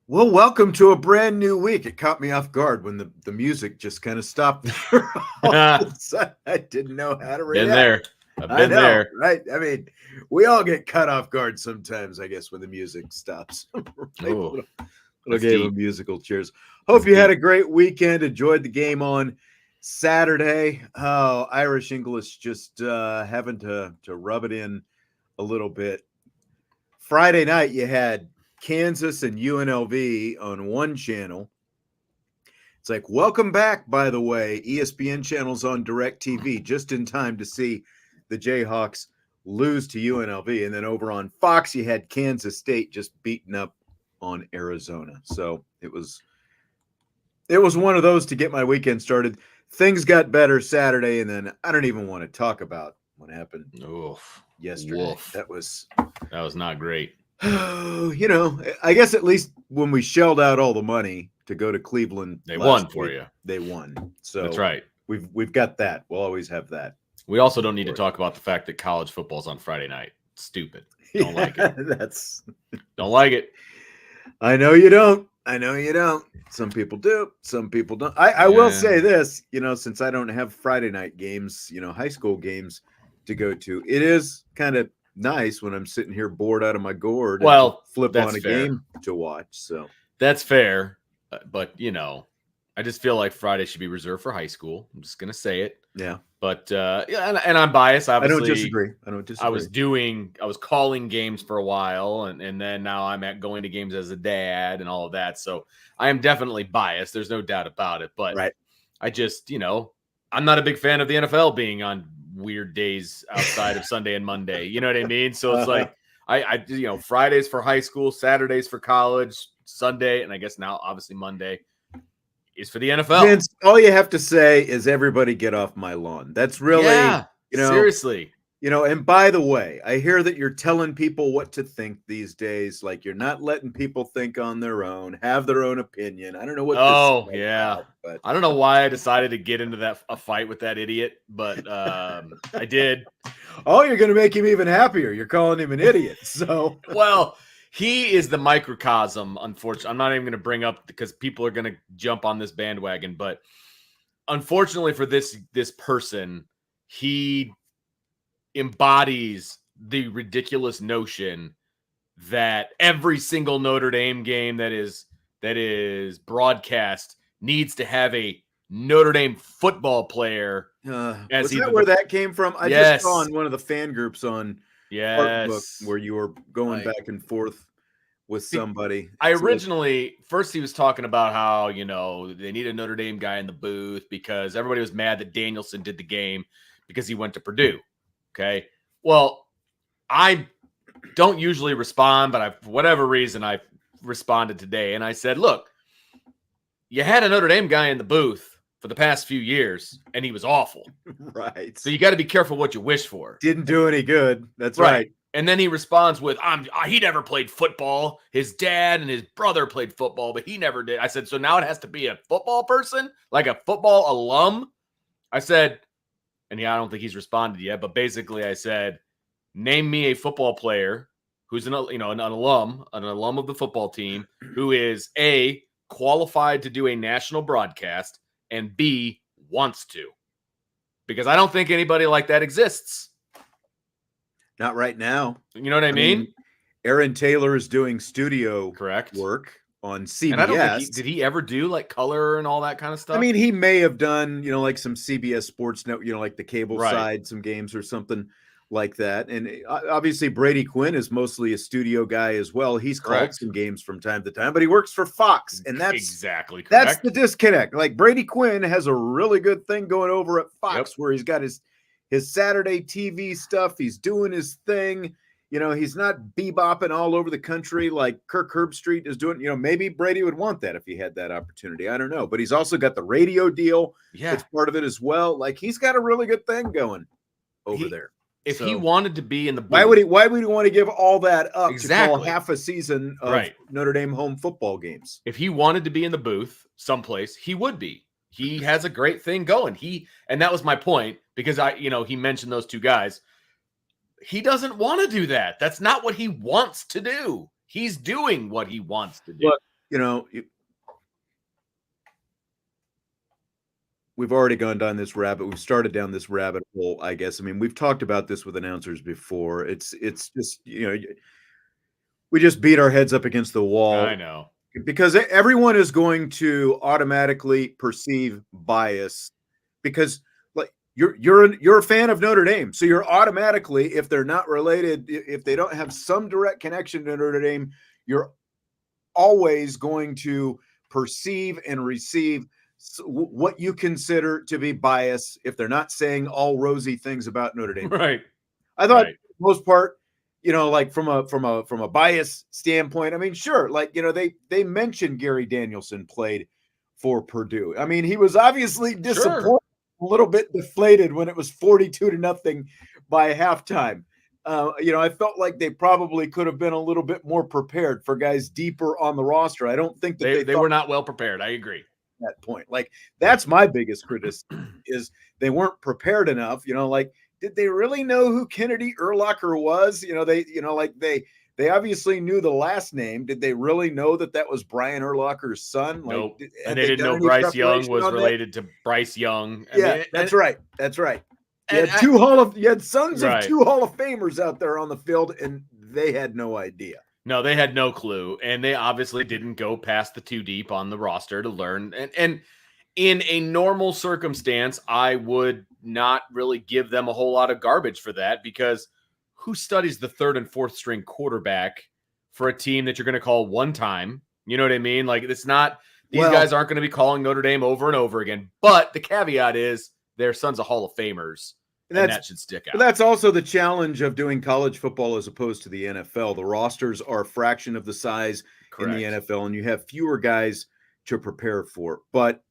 Well, welcome to a brand new week. It caught me off guard when the music just kind of stopped there. I didn't know how to react. Been there. I've been there. Right? I mean, we all get caught off guard sometimes, I guess, when the music stops. Little game of musical chairs. Hope you had a great weekend. Enjoyed the game on Saturday. Oh, Irish English just having to rub it in a little bit. Friday night, you had Kansas and UNLV on one channel. It's like, welcome back, by the way. ESPN channel's on DirecTV just in time to see the Jayhawks lose to UNLV. And then over on Fox, you had Kansas State just beating up on Arizona. So it was one of those to get my weekend started. Things got better Saturday, and then I don't even want to talk about what happened yesterday. That was not great. You know, I guess at least when we shelled out all the money to go to Cleveland, they won for you. They won. So that's right. We've got that. We'll always have that. We also don't need to talk about the fact that college football's on Friday night. Stupid. Don't like it. Don't like it. I know you don't. Some people do. Some people don't. I will say this, you know, since I don't have Friday night games, you know, high school games to go to, it is kind of nice when I'm sitting here bored out of my gourd. Well, flip on a game to watch. So that's fair. But, you know, I just feel like Friday should be reserved for high school. I'm just going to say it. Yeah. But, and I'm biased. Obviously, I don't disagree. I was calling games for a while, and then now I'm going to games as a dad and all of that. So I am definitely biased. There's no doubt about it. But I just, you know, I'm not a big fan of the NFL being on weird days outside of Sunday and Monday. You know what I mean? So it's like, I you know, Fridays for high school, Saturdays for college, Sunday, and I guess now obviously Monday is for the NFL. Vince, all you have to say is everybody get off my lawn. That's really, you know, seriously. You know, and by the way, I hear that you're telling people what to think these days. Like, you're not letting people think on their own, have their own opinion. I don't know what. But I don't know why I decided to get into a fight with that idiot, but I did. Oh, you're going to make him even happier. You're calling him an idiot. So, well, he is the microcosm. Unfortunately, I'm not even going to bring up because people are going to jump on this bandwagon. But unfortunately for this person, he embodies the ridiculous notion that every single Notre Dame game that is broadcast needs to have a Notre Dame football player. Was that where that came from? I just saw on one of the fan groups on Facebook where you were going back and forth with somebody. First he was talking about how, you know, they need a Notre Dame guy in the booth because everybody was mad that Danielson did the game because he went to Purdue. Okay. Well, I don't usually respond, but for whatever reason, I responded today and I said, look, you had a Notre Dame guy in the booth for the past few years and he was awful. Right. So you got to be careful what you wish for. Didn't do any good. That's right. And then he responds with, he never played football. His dad and his brother played football, but he never did. I said, so now it has to be a football person, like a football alum? I said, and I don't think he's responded yet, but basically I said, name me a football player who's an alum of the football team who is A, qualified to do a national broadcast, and B, wants to. Because I don't think anybody like that exists. Not right now. You know what I mean? Aaron Taylor is doing studio work on CBS. And I don't think did he ever do like color and all that kind of stuff? I mean, he may have done, you know, like some CBS Sports Network, you know, like the cable side, some games or something like that. And obviously Brady Quinn is mostly a studio guy as well. He's called some games from time to time, but he works for Fox. And that's exactly correct. That's the disconnect. Like, Brady Quinn has a really good thing going over at Fox where he's got his Saturday TV stuff. He's doing his thing. he's not bebopping all over the country like Kirk Herbstreit is doing. Maybe Brady would want that if he had that opportunity. I don't know. But he's also got the radio deal. Yeah. That's part of it as well. Like, he's got a really good thing going over there. If he wanted to be in the booth, why would he want to give all that up to call half a season of Notre Dame home football games? If he wanted to be in the booth someplace, he would be. He has a great thing going. And that was my point, because he mentioned those two guys. He doesn't want to do that. That's not what he wants to do. He's doing what he wants to do. But, we've already gone down this rabbit. We've started down this rabbit hole, I guess. I mean, we've talked about this with announcers before. It's just, we just beat our heads up against the wall. I know. Because everyone is going to automatically perceive bias, because like you're a fan of Notre Dame. So you're automatically, if they're not related, if they don't have some direct connection to Notre Dame, you're always going to perceive and receive what you consider to be bias if they're not saying all rosy things about Notre Dame. Right. I thought for the most part, like from a bias standpoint, I mean, sure, like, they mentioned Gary Danielson played for Purdue. I mean, he was obviously disappointed, a little bit deflated when it was 42-0 by halftime. I felt like they probably could have been a little bit more prepared for guys deeper on the roster. I don't think that they were not well prepared. I agree. That point, like, that's my biggest criticism, is they weren't prepared enough. Like, did they really know who Kennedy Urlacher was? They obviously knew the last name. Did they really know that was Brian Urlacher's son? Like, nope. And they didn't know Bryce Young was related to Bryce Young. That's right. You had sons of two Hall of Famers out there on the field, and they had no idea. No, they had no clue, and they obviously didn't go past the 2 deep on the roster to learn. And in a normal circumstance, I would not really give them a whole lot of garbage for that, because who studies the 3rd and 4th string quarterback for a team that you're going to call one time? You know what I mean? Like, it's not, these guys aren't going to be calling Notre Dame over and over again. But the caveat is their sons of Hall of Famers. And that should stick out. But that's also the challenge of doing college football as opposed to the NFL. The rosters are a fraction of the size in the NFL, and you have fewer guys to prepare for. But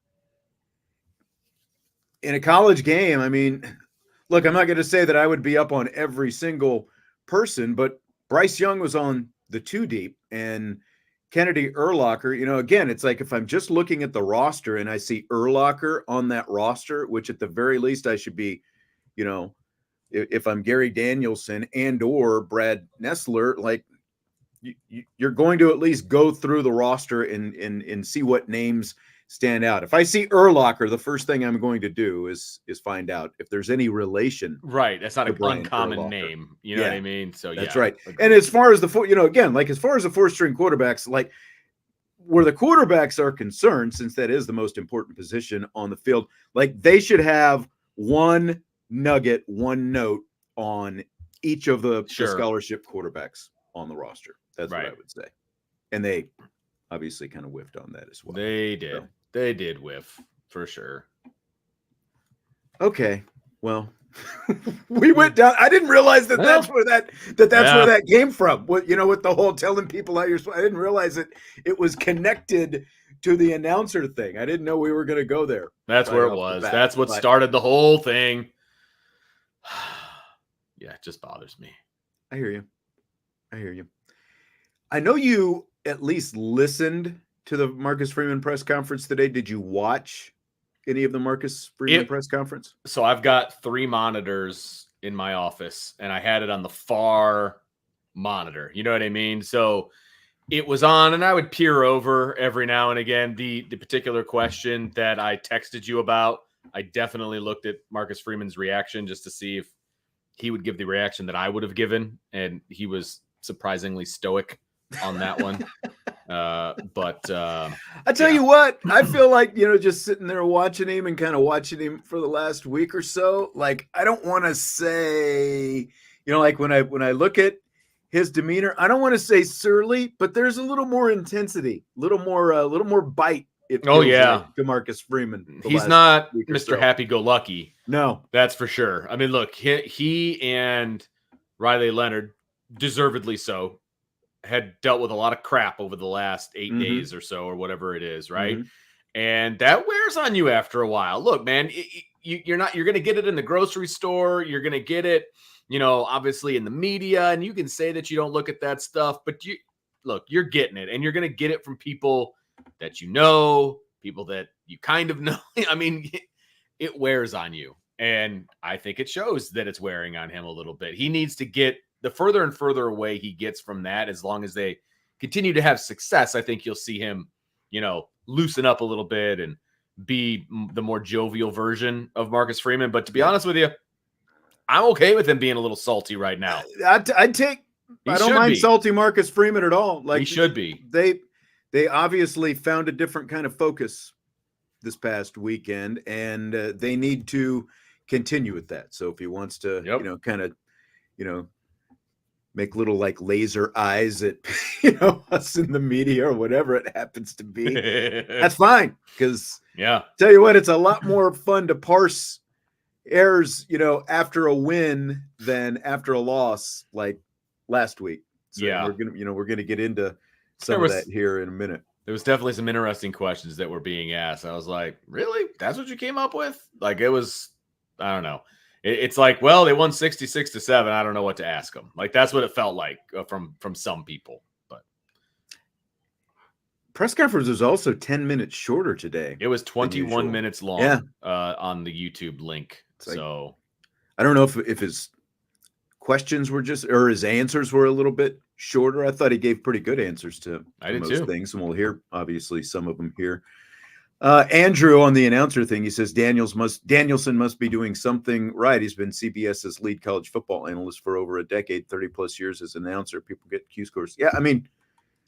in a college game, I mean, look, I'm not going to say that I would be up on every single person, but Bryce Young was on the 2 deep, and Kennedy Urlacher, again, it's like, if I'm just looking at the roster and I see Urlacher on that roster, which at the very least I should be, if I'm Gary Danielson and or Brad Nessler, like, you're going to at least go through the roster and see what names stand out. If I see Urlacher, the first thing I'm going to do is find out if there's any relation. Right. That's not an uncommon name. You know what I mean? So that's right. And as far as as far as the 4th-string quarterbacks, like, where the quarterbacks are concerned, since that is the most important position on the field, like, they should have one nugget, one note on each of the scholarship quarterbacks on the roster. That's what I would say. And they obviously kind of whiffed on that as well. They did. So. They did whiff, for sure. Okay. Well, we went down. I didn't realize that's where that came from. With the whole telling people how you're. I didn't realize it was connected to the announcer thing. I didn't know we were going to go there. That's where it was. That's what started the whole thing. Yeah, it just bothers me. I hear you. I know you at least listened to the Marcus Freeman press conference today. Did you watch any of the Marcus Freeman press conference? So I've got 3 monitors in my office, and I had it on the far monitor. You know what I mean? So it was on, and I would peer over every now and again. The particular question that I texted you about, I definitely looked at Marcus Freeman's reaction just to see if he would give the reaction that I would have given, and he was surprisingly stoic on that one. But I tell you what, I feel like, just sitting there watching him and kind of watching him for the last week or so, like, I don't want to say, like, when I look at his demeanor, I don't want to say surly, but there's a little more intensity, a little more bite. Like to Marcus Freeman. He's not Mr. Happy-go-lucky. No, that's for sure. I mean, look, he and Riley Leonard deservedly so, had dealt with a lot of crap over the last 8 days or so, or whatever it is, right? And that wears on you after a while. Look, man, you're going to get it in the grocery store. You're going to get it, obviously in the media, and you can say that you don't look at that stuff, but you're getting it, and you're going to get it from people that people that you kind of know. I mean, it wears on you, and I think it shows that it's wearing on him a little bit. He needs to get the further and further away he gets from that, as long as they continue to have success. I think you'll see him, loosen up a little bit and be the more jovial version of Marcus Freeman. But to be honest with you, I'm okay with him being a little salty right now. I don't mind salty Marcus Freeman at all. Like, he should be. They obviously found a different kind of focus this past weekend, and they need to continue with that. So if he wants to, kind of, make little like laser eyes at, us in the media or whatever it happens to be, that's fine. Because tell you what, it's a lot more fun to parse errors, after a win than after a loss, like last week. So we're gonna get into some of that here in a minute. There was definitely some interesting questions that were being asked. I was like, really? That's what you came up with? Like, it was, I don't know. It's like, well, they won 66-7. I don't know what to ask them. Like, that's what it felt like from some people. But press conference was also 10 minutes shorter today. It was 21 minutes long on the YouTube link. Like, so I don't know if his questions were or his answers were a little bit shorter. I thought he gave pretty good answers to most things, and we'll hear obviously some of them here. Andrew on the announcer thing, he says Danielson must be doing something right. He's been CBS's lead college football analyst for over a decade, 30 plus years as an announcer. People get Q scores. Yeah, I mean,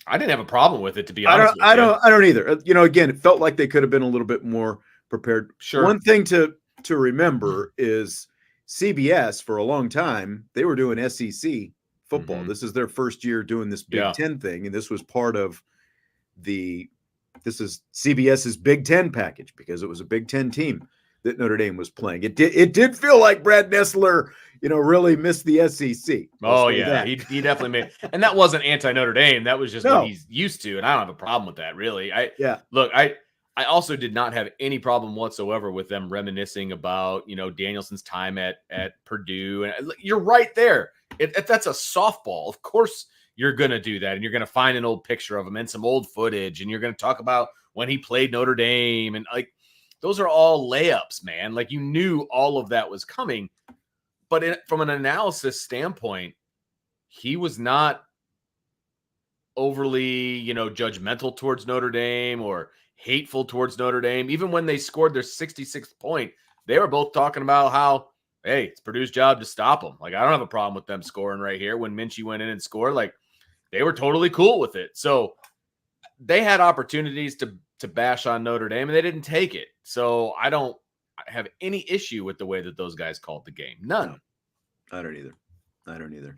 I didn't have a problem with it, to be honest. I don't either. Again, it felt like they could have been a little bit more prepared. Sure. One thing to remember is CBS for a long time, they were doing SEC football. This is their first year doing this Big Ten thing, and this was part of this is CBS's Big Ten package, because it was a Big Ten team that Notre Dame was playing. It did feel like Brad Nessler, really missed the SEC. Oh yeah, he definitely made, and that wasn't anti-Notre Dame. That was just what he's used to, and I don't have a problem with that, really. I also did not have any problem whatsoever with them reminiscing about, Danielson's time at Purdue. And you're right there. That's a softball. Of course you're going to do that. And you're going to find an old picture of him and some old footage. And you're going to talk about when he played Notre Dame. And like, those are all layups, man. Like, you knew all of that was coming. But from an analysis standpoint, he was not overly, judgmental towards Notre Dame or hateful towards Notre Dame. Even when they scored their 66th point, they were both talking about how, hey, it's Purdue's job to stop them. Like, I don't have a problem with them scoring right here. When Minchie went in and scored, like, they were totally cool with it. So they had opportunities to bash on Notre Dame, and they didn't take it. So I don't have any issue with the way that those guys called the game. None. No, I don't either.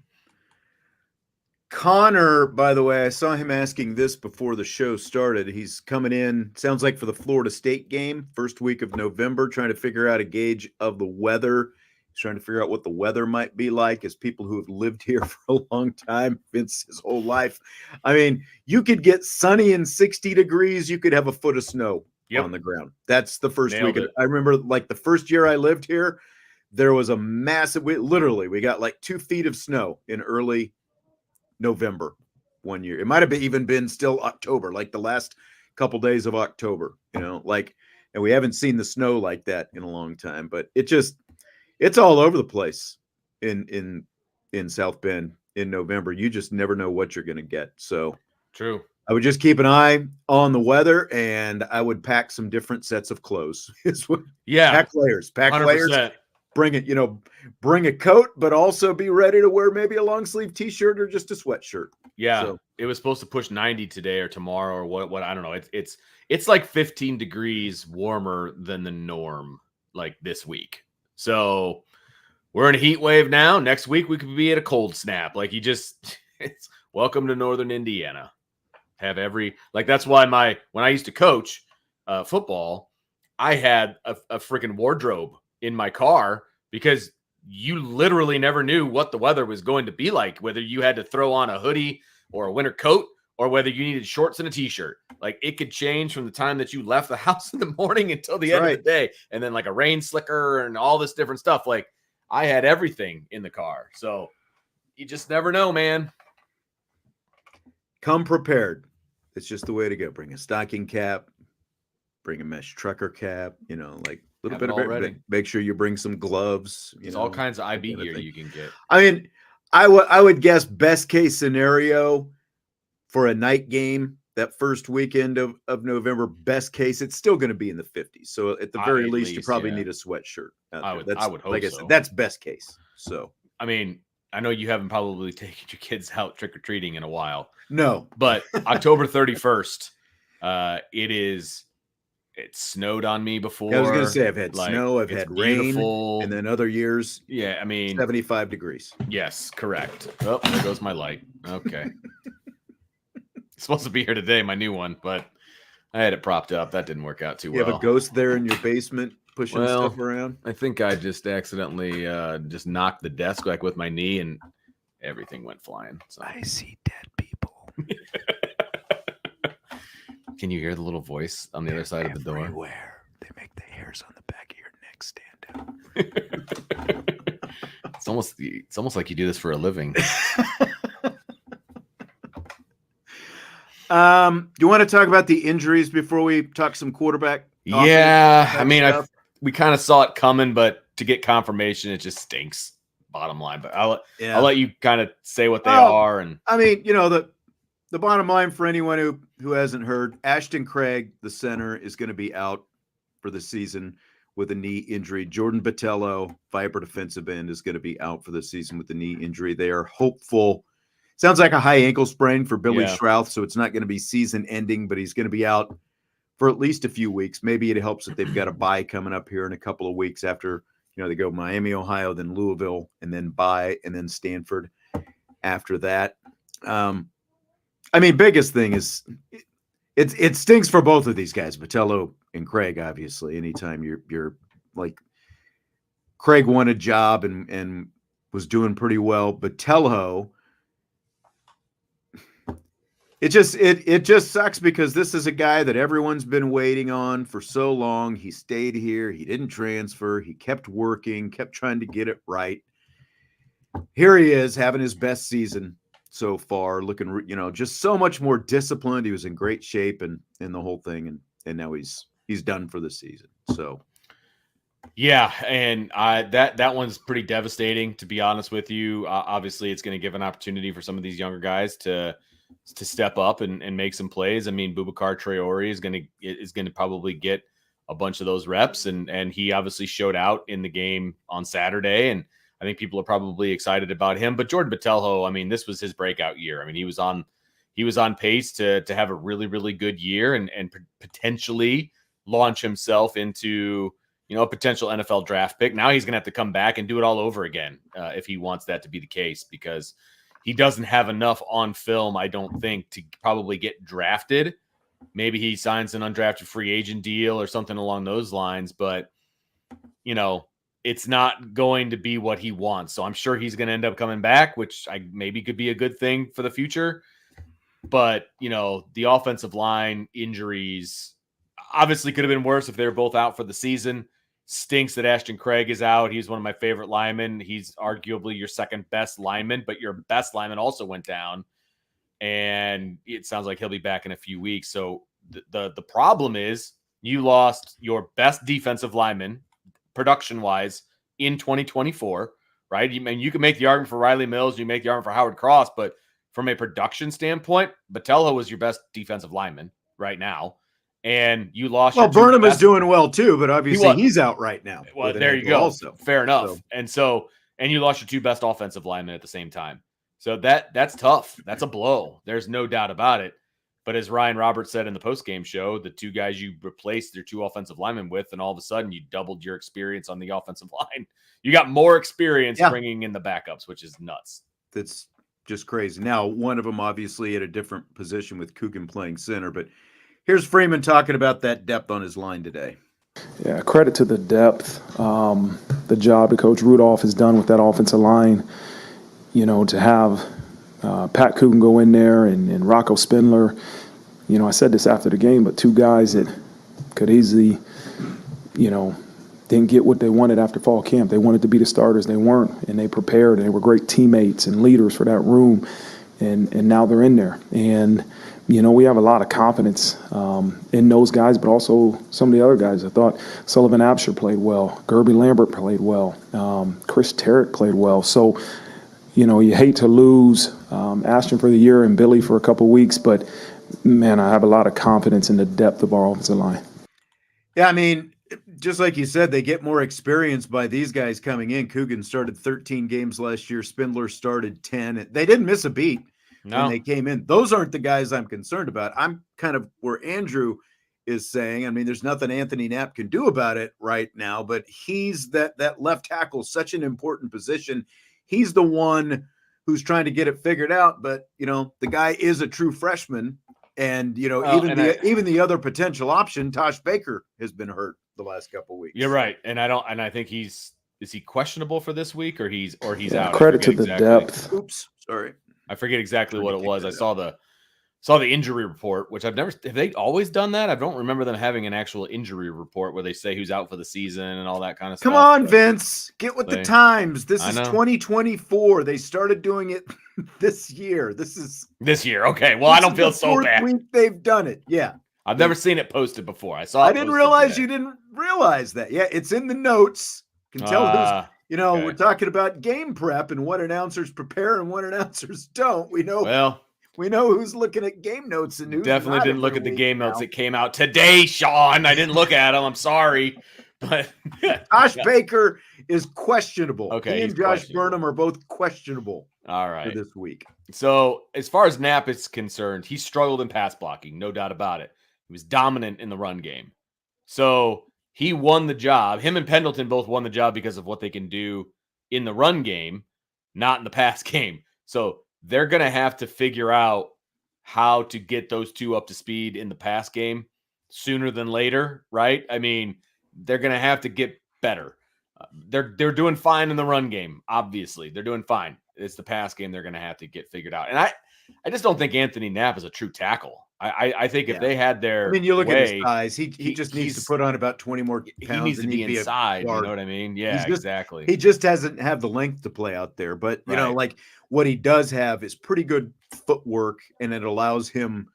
Connor, by the way, I saw him asking this before the show started. He's coming in, sounds like for the Florida State game, first week of November, trying to figure out a gauge of the weather. He's trying to figure out what the weather might be like as people who have lived here for a long time, Vince, his whole life. I mean, you could get sunny and 60 degrees. You could have a foot of snow on the ground. That's the first week. I remember, like, the first year I lived here, there was a massive, we got like 2 feet of snow in early November one year. It might have even been still October, like the last couple days of October, and we haven't seen the snow like that in a long time, but it's all over the place in South Bend in November. You just never know what you're going to get. So true. I would just keep an eye on the weather, and I would pack some different sets of clothes. Pack layers, 100%. Bring it, bring a coat, but also be ready to wear maybe a long sleeve t-shirt or just a sweatshirt. Yeah. So, it was supposed to push 90 today or tomorrow or what, I don't know. It's like 15 degrees warmer than the norm, like this week. So we're in a heat wave now. Next week we could be at a cold snap. Like, it's welcome to Northern Indiana. That's why when I used to coach football, I had a freaking wardrobe in my car, because you literally never knew what the weather was going to be like, whether you had to throw on a hoodie or a winter coat or whether you needed shorts and a t-shirt. Like, it could change from the time that you left the house in the morning until the end of the day. And then like a rain slicker and all this different stuff. Like, I had everything in the car. So you just never know, man. Come prepared. It's just the way to go. Bring a stocking cap, bring a mesh trucker cap, like a little bit of everything. Make sure you bring some gloves. There's all kinds of IB gear you can get. I mean, I would guess best case scenario for a night game that first weekend of November, best case, it's still going to be in the 50s. So at the very least, you probably need a sweatshirt. I would hope like I said, that's best case. So, I mean, I know you haven't probably taken your kids out trick-or-treating in a while. No. But October 31st, it snowed on me before. Yeah, I was going to say, I've had snow, I've had rain, and then other years. Yeah, I mean. 75 degrees. Yes, correct. Oh, there goes my light. Okay. It's supposed to be here today, my new one, but I had it propped up. That didn't work out too well. You have a ghost there in your basement pushing stuff around? I think I just accidentally just knocked the desk like with my knee and everything went flying. So. I see dead people. Can you hear the little voice on the other side of the door? Everywhere. They make the hairs on the back of your neck stand out. It's almost like you do this for a living. Do you want to talk about the injuries before we talk some quarterback? Yeah, I mean, we kind of saw it coming, but to get confirmation, it just stinks. Bottom line, but I'll let you kind of say what they are. And I mean, the bottom line for anyone who hasn't heard, Ashton Craig, the center, is going to be out for the season with a knee injury. Jordan Botelho, Viper defensive end, is going to be out for the season with a knee injury. They are hopeful. Sounds like a high ankle sprain for Billy Strouth, so it's not going to be season ending, but he's going to be out for at least a few weeks. Maybe it helps that they've got a bye coming up here in a couple of weeks after, they go Miami, Ohio, then Louisville, and then bye, and then Stanford after that. I mean, biggest thing is it stinks for both of these guys, Batelo and Craig, obviously. Anytime you're like, Craig won a job and was doing pretty well. Batelo, it just sucks because this is a guy that everyone's been waiting on for so long. He stayed here. He didn't transfer. He kept working, kept trying to get it right. Here he is having his best season so far, looking, just so much more disciplined. He was in great shape and the whole thing. And now he's done for the season. So. Yeah, and that one's pretty devastating, to be honest with you. Obviously, it's going to give an opportunity for some of these younger guys to step up and make some plays. I mean, Boubacar Traore is going to probably get a bunch of those reps, and he obviously showed out in the game on Saturday, and I think people are probably excited about him. But Jordan Botelho, I mean, this was his breakout year. I mean, he was on pace to have a really, really good year and potentially launch himself into a potential NFL draft pick. Now he's going to have to come back and do it all over again if he wants that to be the case, because he doesn't have enough on film, I don't think, to probably get drafted. Maybe he signs an undrafted free agent deal or something along those lines, but, it's not going to be what he wants. So I'm sure he's going to end up coming back, which maybe could be a good thing for the future. But, the offensive line injuries obviously could have been worse if they were both out for the season. Stinks that Ashton Craig is out. He's one of my favorite linemen. He's arguably your second best lineman, but your best lineman also went down. And it sounds like he'll be back in a few weeks. So the problem is you lost your best defensive lineman, production-wise, in 2024, right? You can make the argument for Riley Mills, you make the argument for Howard Cross, but from a production standpoint, Batelo was your best defensive lineman right now. And you lost. Well, Burnham is doing well too, but obviously he's out right now. Well, there you go. Also, fair enough. And you lost your two best offensive linemen at the same time. So that's tough. That's a blow. There's no doubt about it. But as Ryan Roberts said in the postgame show, the two guys you replaced their two offensive linemen with, and all of a sudden you doubled your experience on the offensive line. You got more experience bringing in the backups, which is nuts. That's just crazy. Now, one of them obviously at a different position with Coogan playing center, but here's Freeman talking about that depth on his line today. Yeah, credit to the depth. the job that Coach Rudolph has done with that offensive line. You know, to have Pat Coogan go in there and Rocco Spindler. You know, I said this after the game, but two guys that could easily, you know, didn't get what they wanted after fall camp. They wanted to be the starters. They weren't, and they prepared, and they were great teammates and leaders for that room, and now they're in there. And, you know, we have a lot of confidence in those guys, but also some of the other guys. I thought Sullivan Absher played well. Gerby Lambert played well. Chris Terrick played well. So, you know, you hate to lose Ashton for the year and Billy for a couple of weeks, but, man, I have a lot of confidence in the depth of our offensive line. Yeah, I mean, just like you said, they get more experience by these guys coming in. Coogan started 13 games last year. Spindler started 10. They didn't miss a beat when they came in. Those aren't the guys I'm concerned about. I'm kind of where Andrew is saying. I mean, there's nothing Anthony Knapp can do about it right now, but he's that left tackle, such an important position. He's the one who's trying to get it figured out. But, you know, the guy is a true freshman. And, you know, even the other potential option, Tosh Baker, has been hurt the last couple of weeks. You're right. And I think is he questionable for this week or he's out? Credit to the depth. Oops. Sorry. I forget exactly what it was. I saw the injury report, which have they always done that? I don't remember them having an actual injury report where they say who's out for the season and all that kind of stuff. Come on, Vince, get with the times. This is 2024. They started doing it this year. This year. Okay. Well, I don't feel so bad. Week they've done it. Yeah. I've never seen it posted before. I didn't realize you didn't realize that. Yeah, it's in the notes. You can tell who's, you know, okay. We're talking about game prep and what announcers prepare and what announcers don't. We know who's looking at game notes and who's definitely didn't look at the game notes that came out today, Sean. I didn't look at them. I'm sorry. But Josh Baker is questionable. Okay. He and Josh Burnham are both questionable. All right. For this week. So as far as Knapp is concerned, he struggled in pass blocking, no doubt about it. He was dominant in the run game. So he won the job. Him and Pendleton both won the job because of what they can do in the run game, not in the pass game. So they're going to have to figure out how to get those two up to speed in the pass game sooner than later, right? I mean, they're going to have to get better. They're doing fine in the run game, obviously. They're doing fine. It's the pass game they're going to have to get figured out. And I just don't think Anthony Knapp is a true tackle. I think if they had their you look at his size, he just needs to put on about 20 more pounds. He needs to be inside, you know what I mean? Yeah, exactly. He just hasn't have the length to play out there. But, you know, like what he does have is pretty good footwork, and it allows him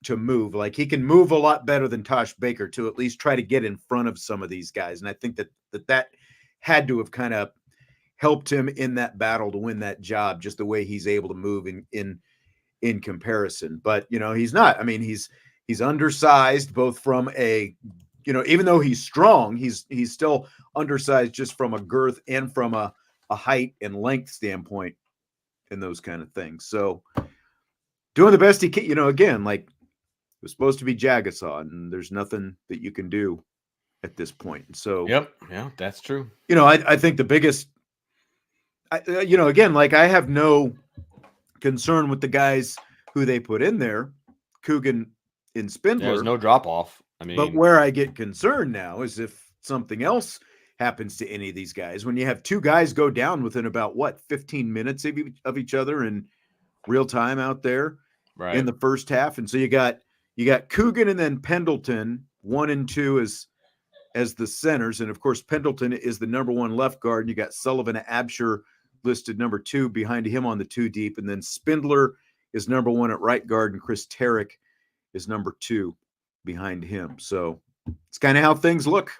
to move. Like he can move a lot better than Tosh Baker to at least try to get in front of some of these guys. And I think that had to have kind of helped him in that battle to win that job, just the way he's able to move in comparison. But, you know, he's not. I mean, he's undersized both from a, you know, even though he's strong, he's still undersized just from a girth and from a height and length standpoint and those kind of things. So doing the best he can, you know, again, like it was supposed to be Jagasaw, and there's nothing that you can do at this point. So, yeah, that's true. You know, I think the biggest, you know, again, like I have no concern with the guys who they put in there, Coogan and Spindler. There's no drop off. I mean, but where I get concerned now is if something else happens to any of these guys, when you have two guys go down within about 15 minutes of each other in real time out there in the first half. And so you got Coogan and then Pendleton 1 and 2 as the centers. And of course, Pendleton is the number 1 left guard. And you got Sullivan Absher listed number 2 behind him on the 2 deep. And then Spindler is number 1 at right guard, and Chris Terrick is number 2 behind him. So it's kind of how things look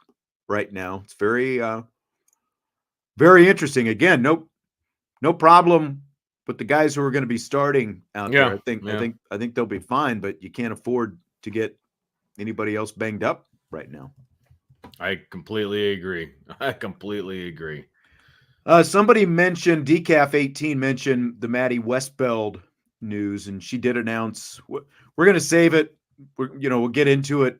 right now. It's very, very interesting. Again, no problem with the guys who are going to be starting out there. I think they'll be fine, but you can't afford to get anybody else banged up right now. I completely agree. Somebody mentioned, Decaf 18 mentioned the Maddie Westbeld news, and she did announce we're going to save it. We'll get into it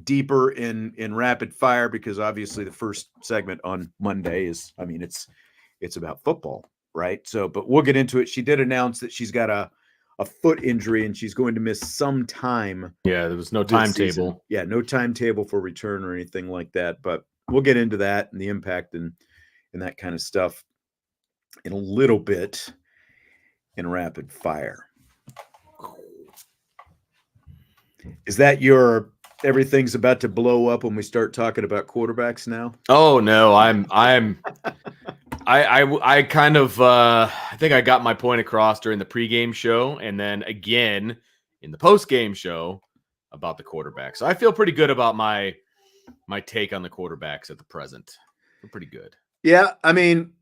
deeper in rapid fire, because obviously the first segment on Monday is, I mean, it's about football, right? So, but we'll get into it. She did announce that she's got a foot injury and she's going to miss some time. Yeah, there was no timetable. Yeah, no timetable for return or anything like that, but we'll get into that and the impact and and that kind of stuff in a little bit in rapid fire. Is that your everything's about to blow up when we start talking about quarterbacks now? Oh no, I kind of I think I got my point across during the pregame show and then again in the postgame show about the quarterbacks. So I feel pretty good about my take on the quarterbacks at the present. We're pretty good. Yeah, I mean,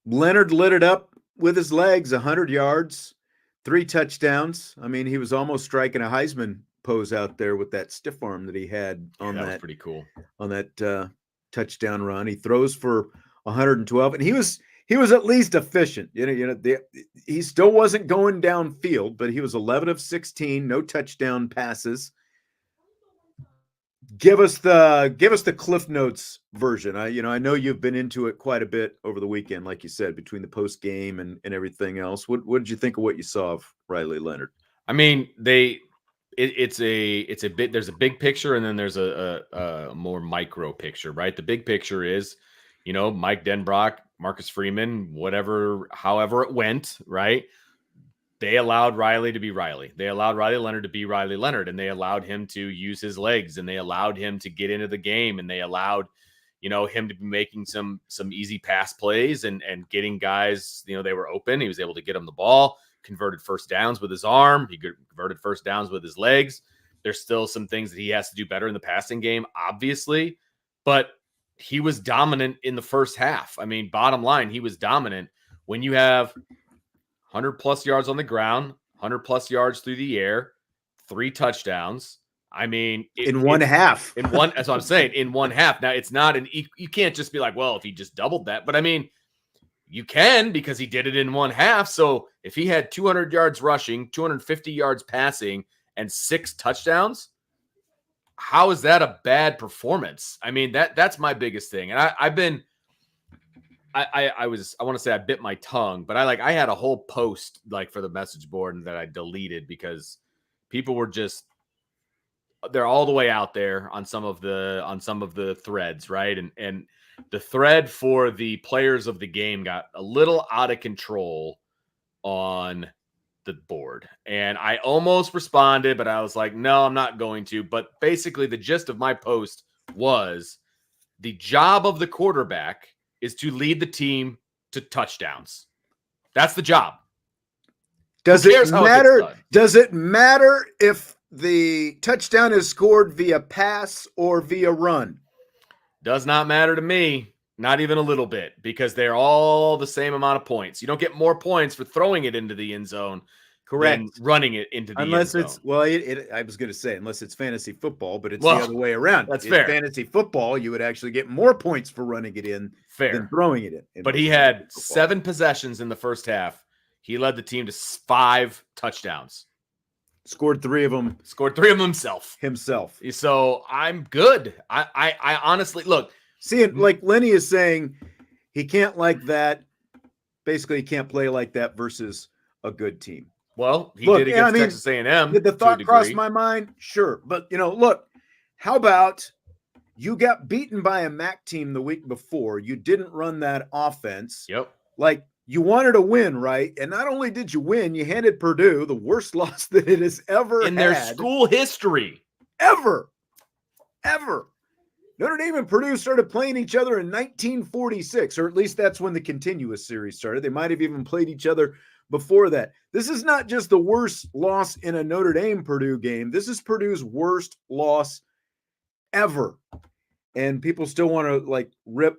Leonard lit it up with his legs, 100 yards, 3 touchdowns. I mean, he was almost striking a Heisman pose out there with that stiff arm that he had on that was pretty cool on that touchdown run. He throws for 112, and he was at least efficient. He still wasn't going downfield, but he was 11 of 16, no touchdown passes. Give us the Cliff Notes version. I know you've been into it quite a bit over the weekend, like you said, between the post game and everything else. What did you think of what you saw of Riley Leonard? I mean, it's a bit. There's a big picture, and then there's a more micro picture, right? The big picture is, Mike Denbrock, Marcus Freeman, however it went, right? They allowed Riley to be Riley. They allowed Riley Leonard to be Riley Leonard, and they allowed him to use his legs, and they allowed him to get into the game, and they allowed, him to be making some easy pass plays and getting guys, they were open. He was able to get them the ball, converted first downs with his arm. He converted first downs with his legs. There's still some things that he has to do better in the passing game, obviously, but he was dominant in the first half. I mean, bottom line, he was dominant. When you have 100 plus yards on the ground, 100 plus yards through the air, 3 touchdowns. I mean, in one half. That's what I'm saying. In one half. Now, it's not you can't just be like, well, if he just doubled that. But I mean, you can, because he did it in one half. So if he had 200 yards rushing, 250 yards passing, and 6 touchdowns, how is that a bad performance? I mean, that's my biggest thing. And I want to say I bit my tongue, but I had a whole post for the message board that I deleted because people were they're all the way out there on some of the threads, right? And the thread for the players of the game got a little out of control on the board. And I almost responded, but I was like, no, I'm not going to. But basically the gist of my post was the job of the quarterback is to lead the team to touchdowns. That's the job. Does it matter? Does it matter if the touchdown is scored via pass or via run? Does not matter to me. Not even a little bit, because they're all the same amount of points. You don't get more points for throwing it into the end zone, correct, than running it into the unless end zone. I was going to say, unless it's fantasy football, but it's the other way around. That's fair. Fantasy football, you would actually get more points for running it in than throwing it in. But he had 7 possessions in the first half. He led the team to 5 touchdowns. Scored 3 of them. Scored 3 of them himself. So I'm good. I honestly look. See, like Lenny is saying, he can't like that. Basically, he can't play like that versus a good team. Well, he did against Texas A&M. Did the thought cross my mind? Sure. But, look, how about you got beaten by a MAC team the week before. You didn't run that offense. Yep. You wanted to win, right? And not only did you win, you handed Purdue the worst loss that it has ever in their school history. Ever. Notre Dame and Purdue started playing each other in 1946, or at least that's when the continuous series started. They might have even played each other before that. This is not just the worst loss in a Notre Dame-Purdue game. This is Purdue's worst loss ever. And people still want to rip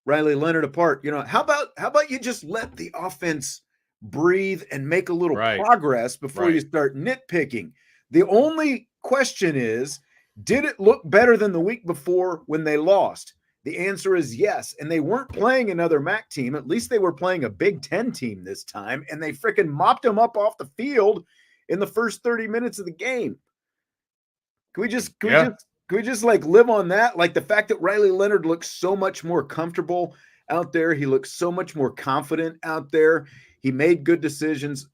Riley Leonard apart. How about you just let the offense breathe and make a little progress before you start nitpicking? The only question is, did it look better than the week before when they lost? The answer is yes. And they weren't playing another MAC team. At least they were playing a Big Ten team this time. And they freaking mopped them up off the field in the first 30 minutes of the game. Can we just live on that? The fact that Riley Leonard looks so much more comfortable out there. He looks so much more confident out there. He made good decisions.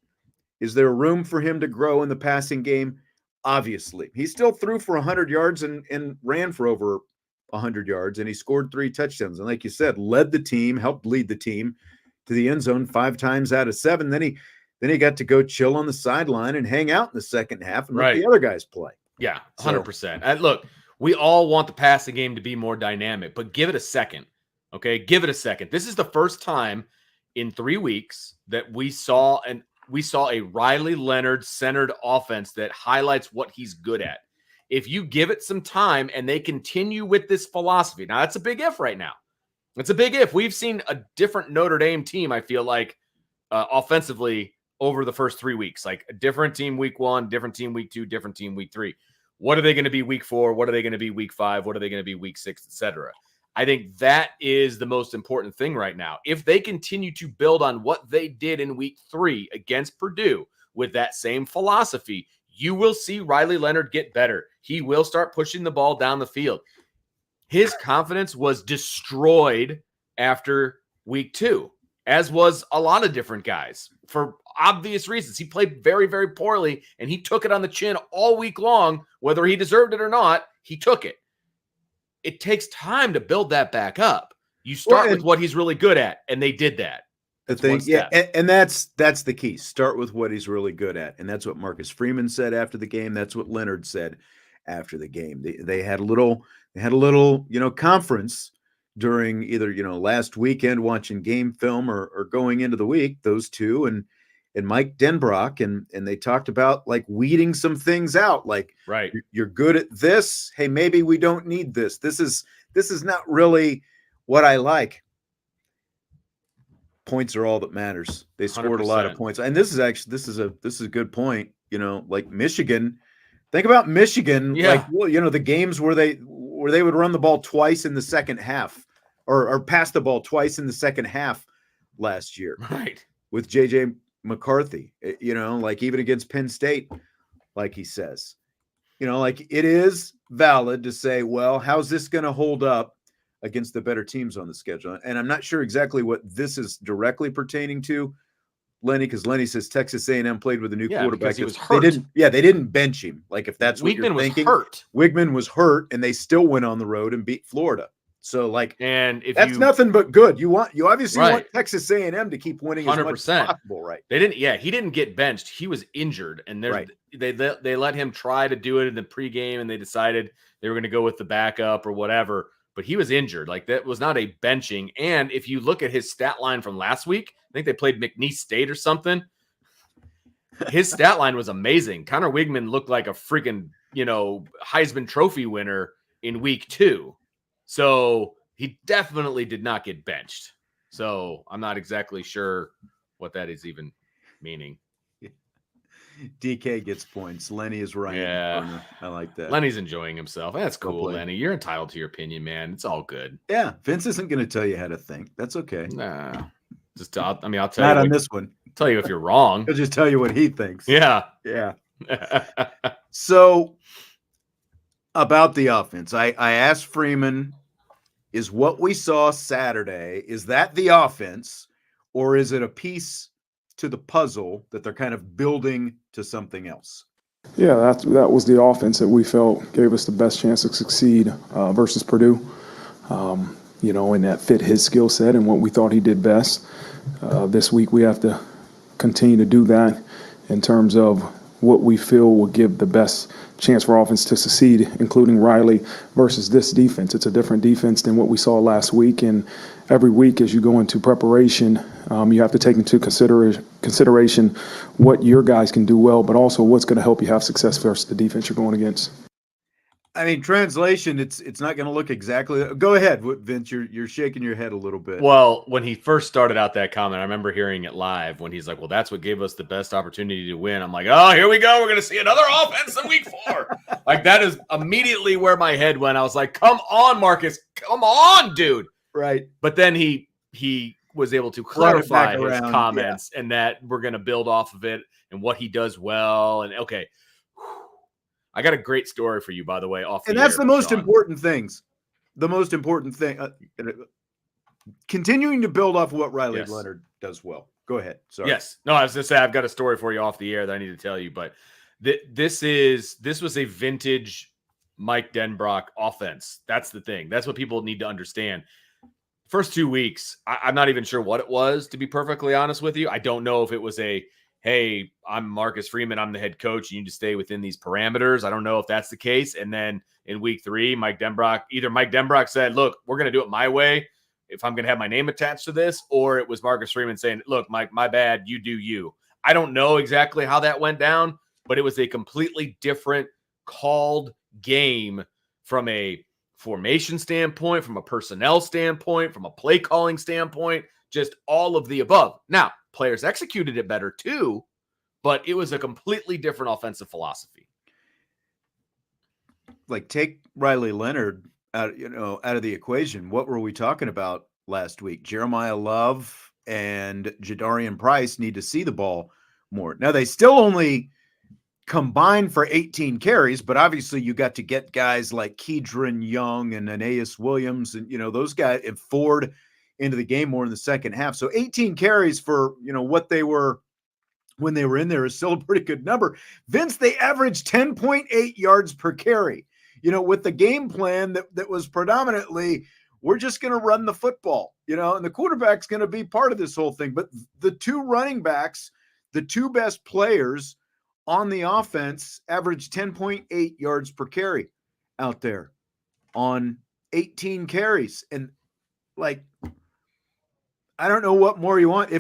Is there room for him to grow in the passing game? Obviously. He still threw for 100 yards and ran for over 100 yards, and he scored 3 touchdowns. And like you said, helped lead the team to the end zone 5 times out of 7. Then he got to go chill on the sideline and hang out in the second half and let the other guys play. Yeah, 100%. And look, we all want the passing game to be more dynamic, but give it a second. Okay, give it a second. This is the first time in 3 weeks that we saw a Riley Leonard centered offense that highlights what he's good at. If you give it some time and they continue with this philosophy, now that's a big if right now. It's a big if. We've seen a different Notre Dame team, I feel like, offensively over the first 3 weeks. Like a different team week 1, different team week 2, different team week 3. What are they going to be week 4? What are they going to be week 5? What are they going to be week 6, etc.? I think that is the most important thing right now. If they continue to build on what they did in week 3 against Purdue with that same philosophy, you will see Riley Leonard get better. He will start pushing the ball down the field. His confidence was destroyed after week 2, as was a lot of different guys for obvious reasons. He played very, very poorly, and he took it on the chin all week long. Whether he deserved it or not, he took it. It takes time to build that back up. You start with what he's really good at, and they did that. And that's the key. Start with what he's really good at, and that's what Marcus Freeman said after the game. That's what Leonard said after the game. They had a little conference during either last weekend watching game film or going into the week. Those two and Mike Denbrock and they talked about like weeding some things out. Like, right, you're good at this. Hey, maybe we don't need this. This is not really what I like. Points are all that matters. They scored 100%. A lot of points. And this is a good point. Like Michigan, think about Michigan. Yeah. Like, the games where they would run the ball twice in the second half or pass the ball twice in the second half last year. Right. With JJ McCarthy, like even against Penn State, like he says, like it is valid to say, well, how's this going to hold up against the better teams on the schedule? And I'm not sure exactly what this is directly pertaining to, Lenny, because Lenny says Texas A&M played with a new quarterback. He was hurt. They didn't bench him. Like if that's what you're thinking. Wigman was hurt, and they still went on the road and beat Florida. So like, and if that's nothing but good. You obviously want Texas A&M to keep winning 100%. As much as possible, right? They didn't. Yeah, he didn't get benched. He was injured, and they let him try to do it in the pregame, and they decided they were going to go with the backup or whatever. But he was injured. Like that was not a benching. And if you look at his stat line from last week, I think they played McNeese State or something. His stat line was amazing. Connor Wigman looked like a freaking Heisman Trophy winner in week 2. So he definitely did not get benched. So I'm not exactly sure what that is even meaning. DK gets points. Lenny is right. Yeah. I like that. Lenny's enjoing himself. That's cool, Lenny. You're entitled to your opinion, man. It's all good. Yeah. Vince isn't going to tell you how to think. That's okay. Nah. I'll tell you. Not on this one. Tell you if you're wrong. He'll just tell you what he thinks. Yeah. Yeah. So about the offense, I asked Freeman, is what we saw Saturday, is that the offense, or is it a piece to the puzzle that they're kind of building to something else? Yeah, that was the offense that we felt gave us the best chance to succeed versus Purdue. And that fit his skill set and what we thought he did best. This week we have to continue to do that in terms of what we feel will give the best chance for offense to succeed, including Riley versus this defense. It's a different defense than what we saw last week, and every week as you go into preparation, you have to take into consideration what your guys can do well, but also what's going to help you have success versus the defense you're going against. I mean, translation, it's not going to look exactly. Go ahead, Vince. You're shaking your head a little bit. Well, when he first started out that comment, I remember hearing it live when he's like, well, that's what gave us the best opportunity to win. I'm like, oh, here we go. We're going to see another offense in week 4. Like, that is immediately where my head went. I was like, come on, Marcus. Come on, dude. Right. But then he was able to clarify his comments and that we're going to build off of it and what he does well. And okay. I got a great story for you, by the way. And that's the most important things. The most important thing. Continuing to build off what Riley Leonard does well. Go ahead. Sorry. Yes. No, I was going to say, I've got a story for you off the air that I need to tell you, but this was a vintage Mike Denbrock offense. That's the thing. That's what people need to understand. First 2 weeks, I'm not even sure what it was, to be perfectly honest with you. I don't know if it was hey, I'm Marcus Freeman, I'm the head coach, you need to stay within these parameters. I don't know if that's the case. And then in week 3, Mike Denbrock said, look, we're going to do it my way if I'm going to have my name attached to this, or it was Marcus Freeman saying, look, Mike, my bad, you do you. I don't know exactly how that went down, but it was a completely different called game from a formation standpoint, from a personnel standpoint, from a play calling standpoint, just all of the above. Now, players executed it better too, but it was a completely different offensive philosophy. Like, take Riley Leonard out of the equation. What were we talking about last week? Jeremiah Love and Jadarian Price need to see the ball more. Now, they still only combined for 18 carries, but obviously you got to get guys like Kedron Young and Aeneas Williams and, those guys, and Ford into the game more in the second half. So 18 carries for, what they were when they were in there is still a pretty good number. Vince, they averaged 10.8 yards per carry, with the game plan that was predominantly, we're just going to run the football, and the quarterback's going to be part of this whole thing. But the two running backs, the two best players on the offense, averaged 10.8 yards per carry out there on 18 carries. And like, I don't know what more you want.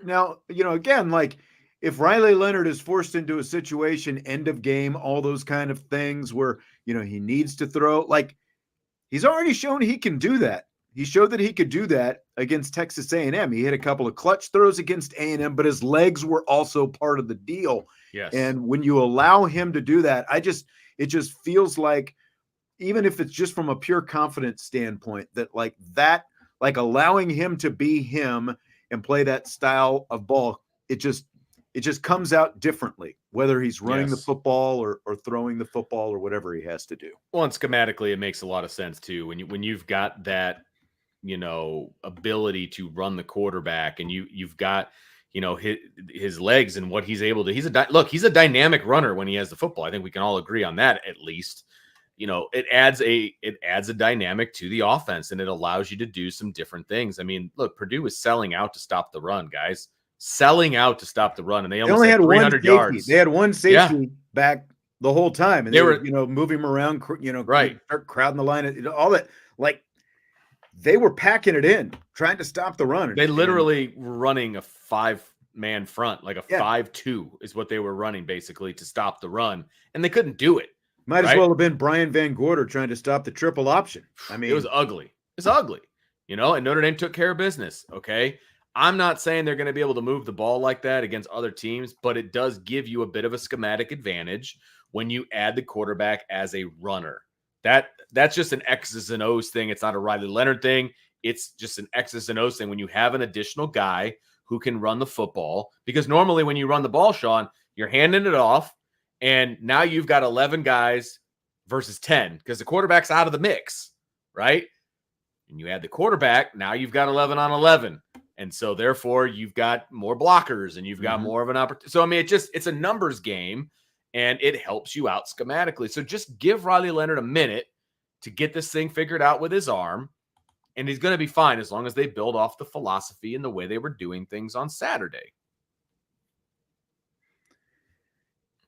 Now, again, like if Riley Leonard is forced into a situation, end of game, all those kind of things where, he needs to throw, like he's already shown he can do that. He showed that he could do that against Texas A&M. He hit a couple of clutch throws against A&M, but his legs were also part of the deal. Yes. And when you allow him to do that, it just feels like, even if it's just from a pure confidence standpoint, that like allowing him to be him and play that style of ball, it just comes out differently, whether he's running the football or throwing the football or whatever he has to do. Well, and schematically, it makes a lot of sense too. When you've got that, ability to run the quarterback, and you've got, his legs and what he's able to. He's a dynamic runner when he has the football. I think we can all agree on that at least. It adds a dynamic to the offense, and it allows you to do some different things. I mean, look, Purdue was selling out to stop the run, guys. Selling out to stop the run, and they almost had 300 yards. They had one safety back the whole time, and they were moving him around, right, start crowding the line, all that. Like they were packing it in, trying to stop the run. They literally were running a 5-man front, like a 5-2 is what they were running basically to stop the run, and they couldn't do it. Might as well have been Brian Van Gorder trying to stop the triple option. I mean, it was ugly. It's ugly, and Notre Dame took care of business. Okay. I'm not saying they're going to be able to move the ball like that against other teams, but it does give you a bit of a schematic advantage when you add the quarterback as a runner. That's just an X's and O's thing. It's not a Riley Leonard thing. It's just an X's and O's thing when you have an additional guy who can run the football. Because normally when you run the ball, Sean, you're handing it off, and now you've got 11 guys versus 10 because the quarterback's out of the mix, right? And you add the quarterback, now you've got 11 on 11. And so therefore you've got more blockers and you've got more of an opportunity. So, I mean, it's a numbers game, and it helps you out schematically. So just give Riley Leonard a minute to get this thing figured out with his arm, and he's going to be fine as long as they build off the philosophy and the way they were doing things on Saturday.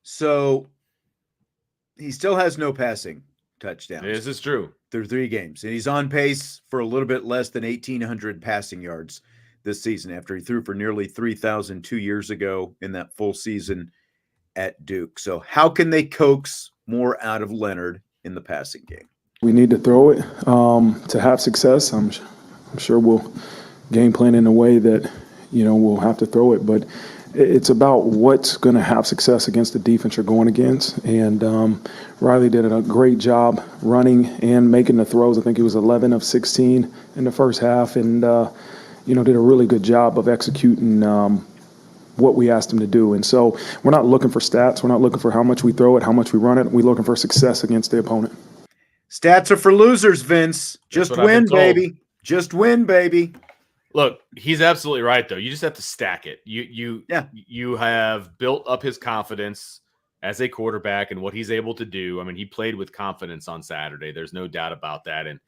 So he still has no passing touchdowns. This is true. Through 3 games, and he's on pace for a little bit less than 1,800 passing yards this season after he threw for nearly 3,000 2 years ago in that full season at Duke. So how can they coax more out of Leonard in the passing game? We need to throw it to have success. I'm sure we'll game plan in a way that, we'll have to throw it, but it's about what's going to have success against the defense you're going against. And Riley did a great job running and making the throws. I think he was 11 of 16 in the first half, and did a really good job of executing what we asked him to do. And so we're not looking for stats. We're not looking for how much we throw it, how much we run it. We're looking for success against the opponent. Stats are for losers, Vince. Just win, baby. Just win, baby. Look, he's absolutely right, though. You just have to stack it. You have built up his confidence as a quarterback and what he's able to do. I mean, he played with confidence on Saturday. There's no doubt about that. And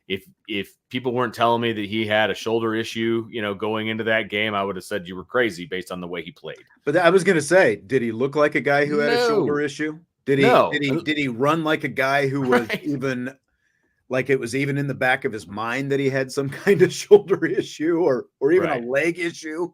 if people weren't telling me that he had a shoulder issue, going into that game, I would have said you were crazy based on the way he played. But I was going to say, did he look like a guy who had a shoulder issue? Did he run like a guy who was even like it was even in the back of his mind that he had some kind of shoulder issue or even a leg issue?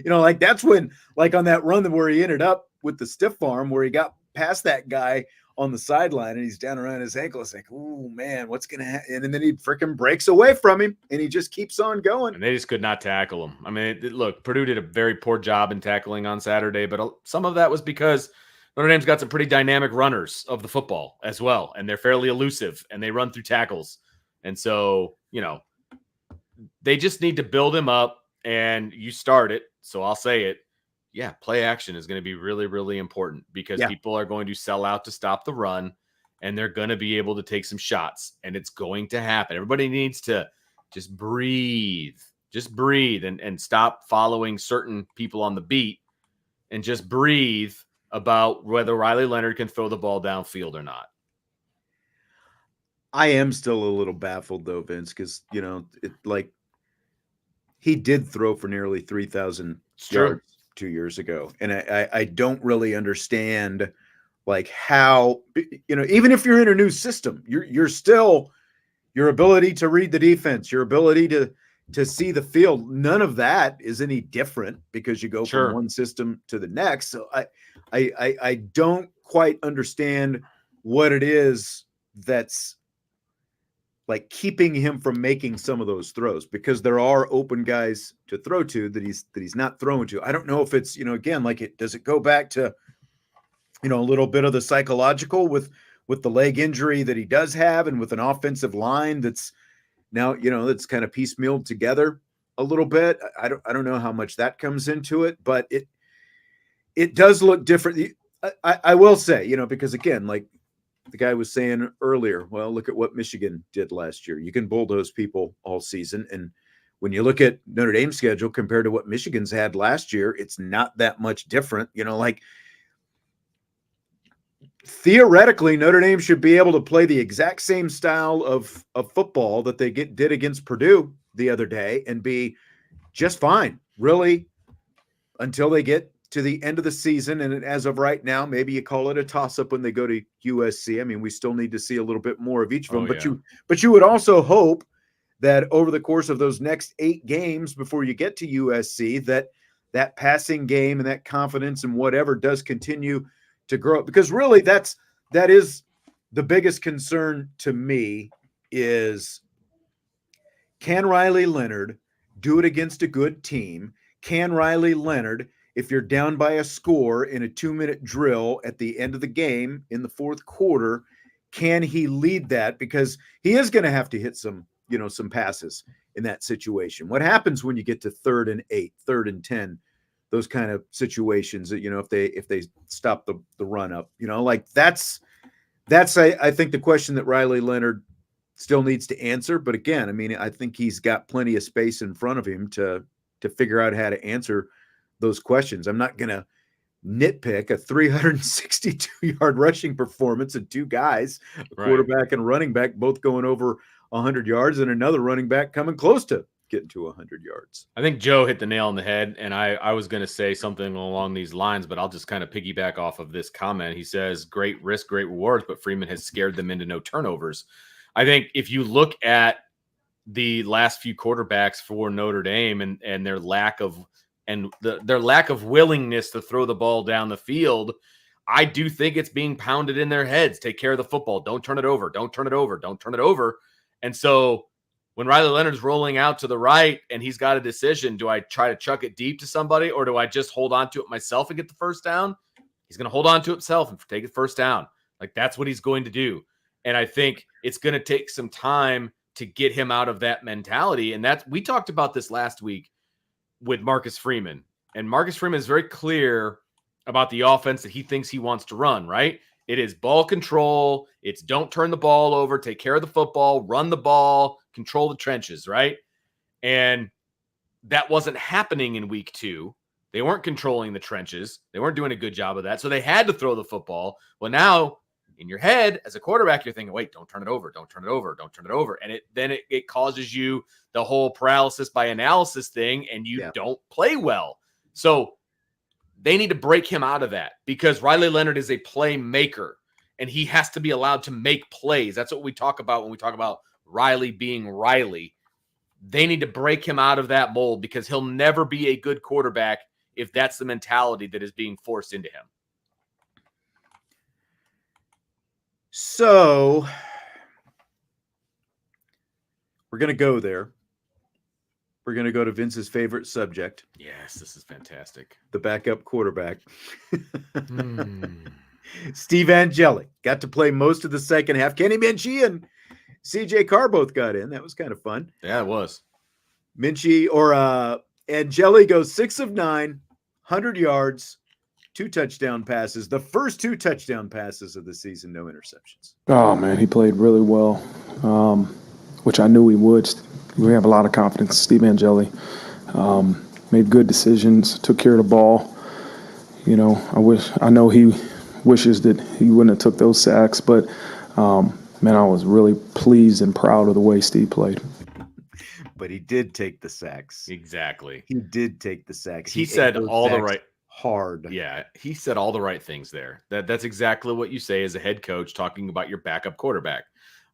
Like that's when, like on that run where he ended up with the stiff arm, where he got past that guy on the sideline and he's down around his ankle. It's like, oh man, what's going to happen? And then he freaking breaks away from him and he just keeps on going. And they just could not tackle him. I mean, look, Purdue did a very poor job in tackling on Saturday, but some of that was because Notre Dame's got some pretty dynamic runners of the football as well. And they're fairly elusive and they run through tackles. And so, they just need to build him up and you start it. So I'll say it. Yeah, play action is going to be really, really important because people are going to sell out to stop the run and they're going to be able to take some shots and it's going to happen. Everybody needs to just breathe and stop following certain people on the beat and just breathe about whether Riley Leonard can throw the ball downfield or not. I am still a little baffled though, Vince, because, he did throw for nearly 3,000 yards 2 years ago. And I don't really understand like how, even if you're in a new system, you're still, your ability to read the defense, your ability to see the field, none of that is any different because you go from one system to the next. So I don't quite understand what it is that's like keeping him from making some of those throws, because there are open guys to throw to that he's not throwing to. I don't know if it's, again, like does it go back to, a little bit of the psychological with the leg injury that he does have and with an offensive line that's now, that's kind of piecemealed together a little bit. I don't know how much that comes into it, but it does look different. I will say, because again, like the guy was saying earlier, well, look at what Michigan did last year. You can bulldoze people all season. And when you look at Notre Dame's schedule compared to what Michigan's had last year, it's not that much different. Like theoretically, Notre Dame should be able to play the exact same style of football that they did against Purdue the other day and be just fine, really, until they get to the end of the season. And as of right now, maybe you call it a toss-up when they go to USC. I mean, we still need to see a little bit more of each of them, but you would also hope that over the course of those next 8 games before you get to USC, that passing game and that confidence and whatever does continue to grow, because really that is the biggest concern to me is, can Riley Leonard do it against a good team? Can Riley Leonard, if you're down by a score in a 2-minute drill at the end of the game in the fourth quarter, can he lead that? Because he is going to have to hit some passes in that situation. What happens when you get to 3rd and 8, 3rd and 10, those kind of situations that, if they stop the run up, like that's I think the question that Riley Leonard still needs to answer. But again, I mean, I think he's got plenty of space in front of him to figure out how to answer those questions. I'm not going to nitpick a 362-yard rushing performance and 2 guys, a quarterback and running back, both going over 100 yards, and another running back coming close to getting to 100 yards. I think Joe hit the nail on the head, and I was going to say something along these lines, but I'll just kind of piggyback off of this comment. He says, great risk, great rewards, but Freeman has scared them into no turnovers. I think if you look at the last few quarterbacks for Notre Dame and their lack of willingness to throw the ball down the field, I do think it's being pounded in their heads. Take care of the football. Don't turn it over. Don't turn it over. Don't turn it over. And so when Riley Leonard's rolling out to the right and he's got a decision, do I try to chuck it deep to somebody or do I just hold on to it myself and get the first down? He's going to hold on to it himself and take it first down. Like that's what he's going to do. And I think it's going to take some time to get him out of that mentality. And we talked about this last week with Marcus Freeman. And Marcus Freeman is very clear about the offense that he thinks he wants to run, right? It is ball control. It's don't turn the ball over, take care of the football, run the ball, control the trenches, right? And that wasn't happening in week 2. They weren't controlling the trenches. They weren't doing a good job of that. So they had to throw the football. Well, now in your head as a quarterback, you're thinking, wait, don't turn it over. Don't turn it over. Don't turn it over. And it causes you the whole paralysis by analysis thing, and you don't play well. So they need to break him out of that, because Riley Leonard is a playmaker and he has to be allowed to make plays. That's what we talk about when we talk about Riley being Riley. They need to break him out of that mold, because he'll never be a good quarterback if that's the mentality that is being forced into him. So we're going to go there. We're going to go to Vince's favorite subject. Yes, this is fantastic. The backup quarterback. Steve Angeli got to play most of the second half. Kenny Minchie and CJ Carr both got in. That was kind of fun. Yeah, it was. Angeli goes 6 of 9, 100 yards, 2 touchdown passes. The first 2 touchdown passes of the season, no interceptions. Oh, man, he played really well, which I knew he would. We have a lot of confidence in Steve Angeli. Made good decisions, took care of the ball. You know, I know he wishes that he wouldn't have took those sacks, but, man, I was really pleased and proud of the way Steve played. But he did take the sacks. Exactly. He did take the sacks. He said all the right hard. Yeah, he said all the right things there. That's exactly what you say as a head coach talking about your backup quarterback.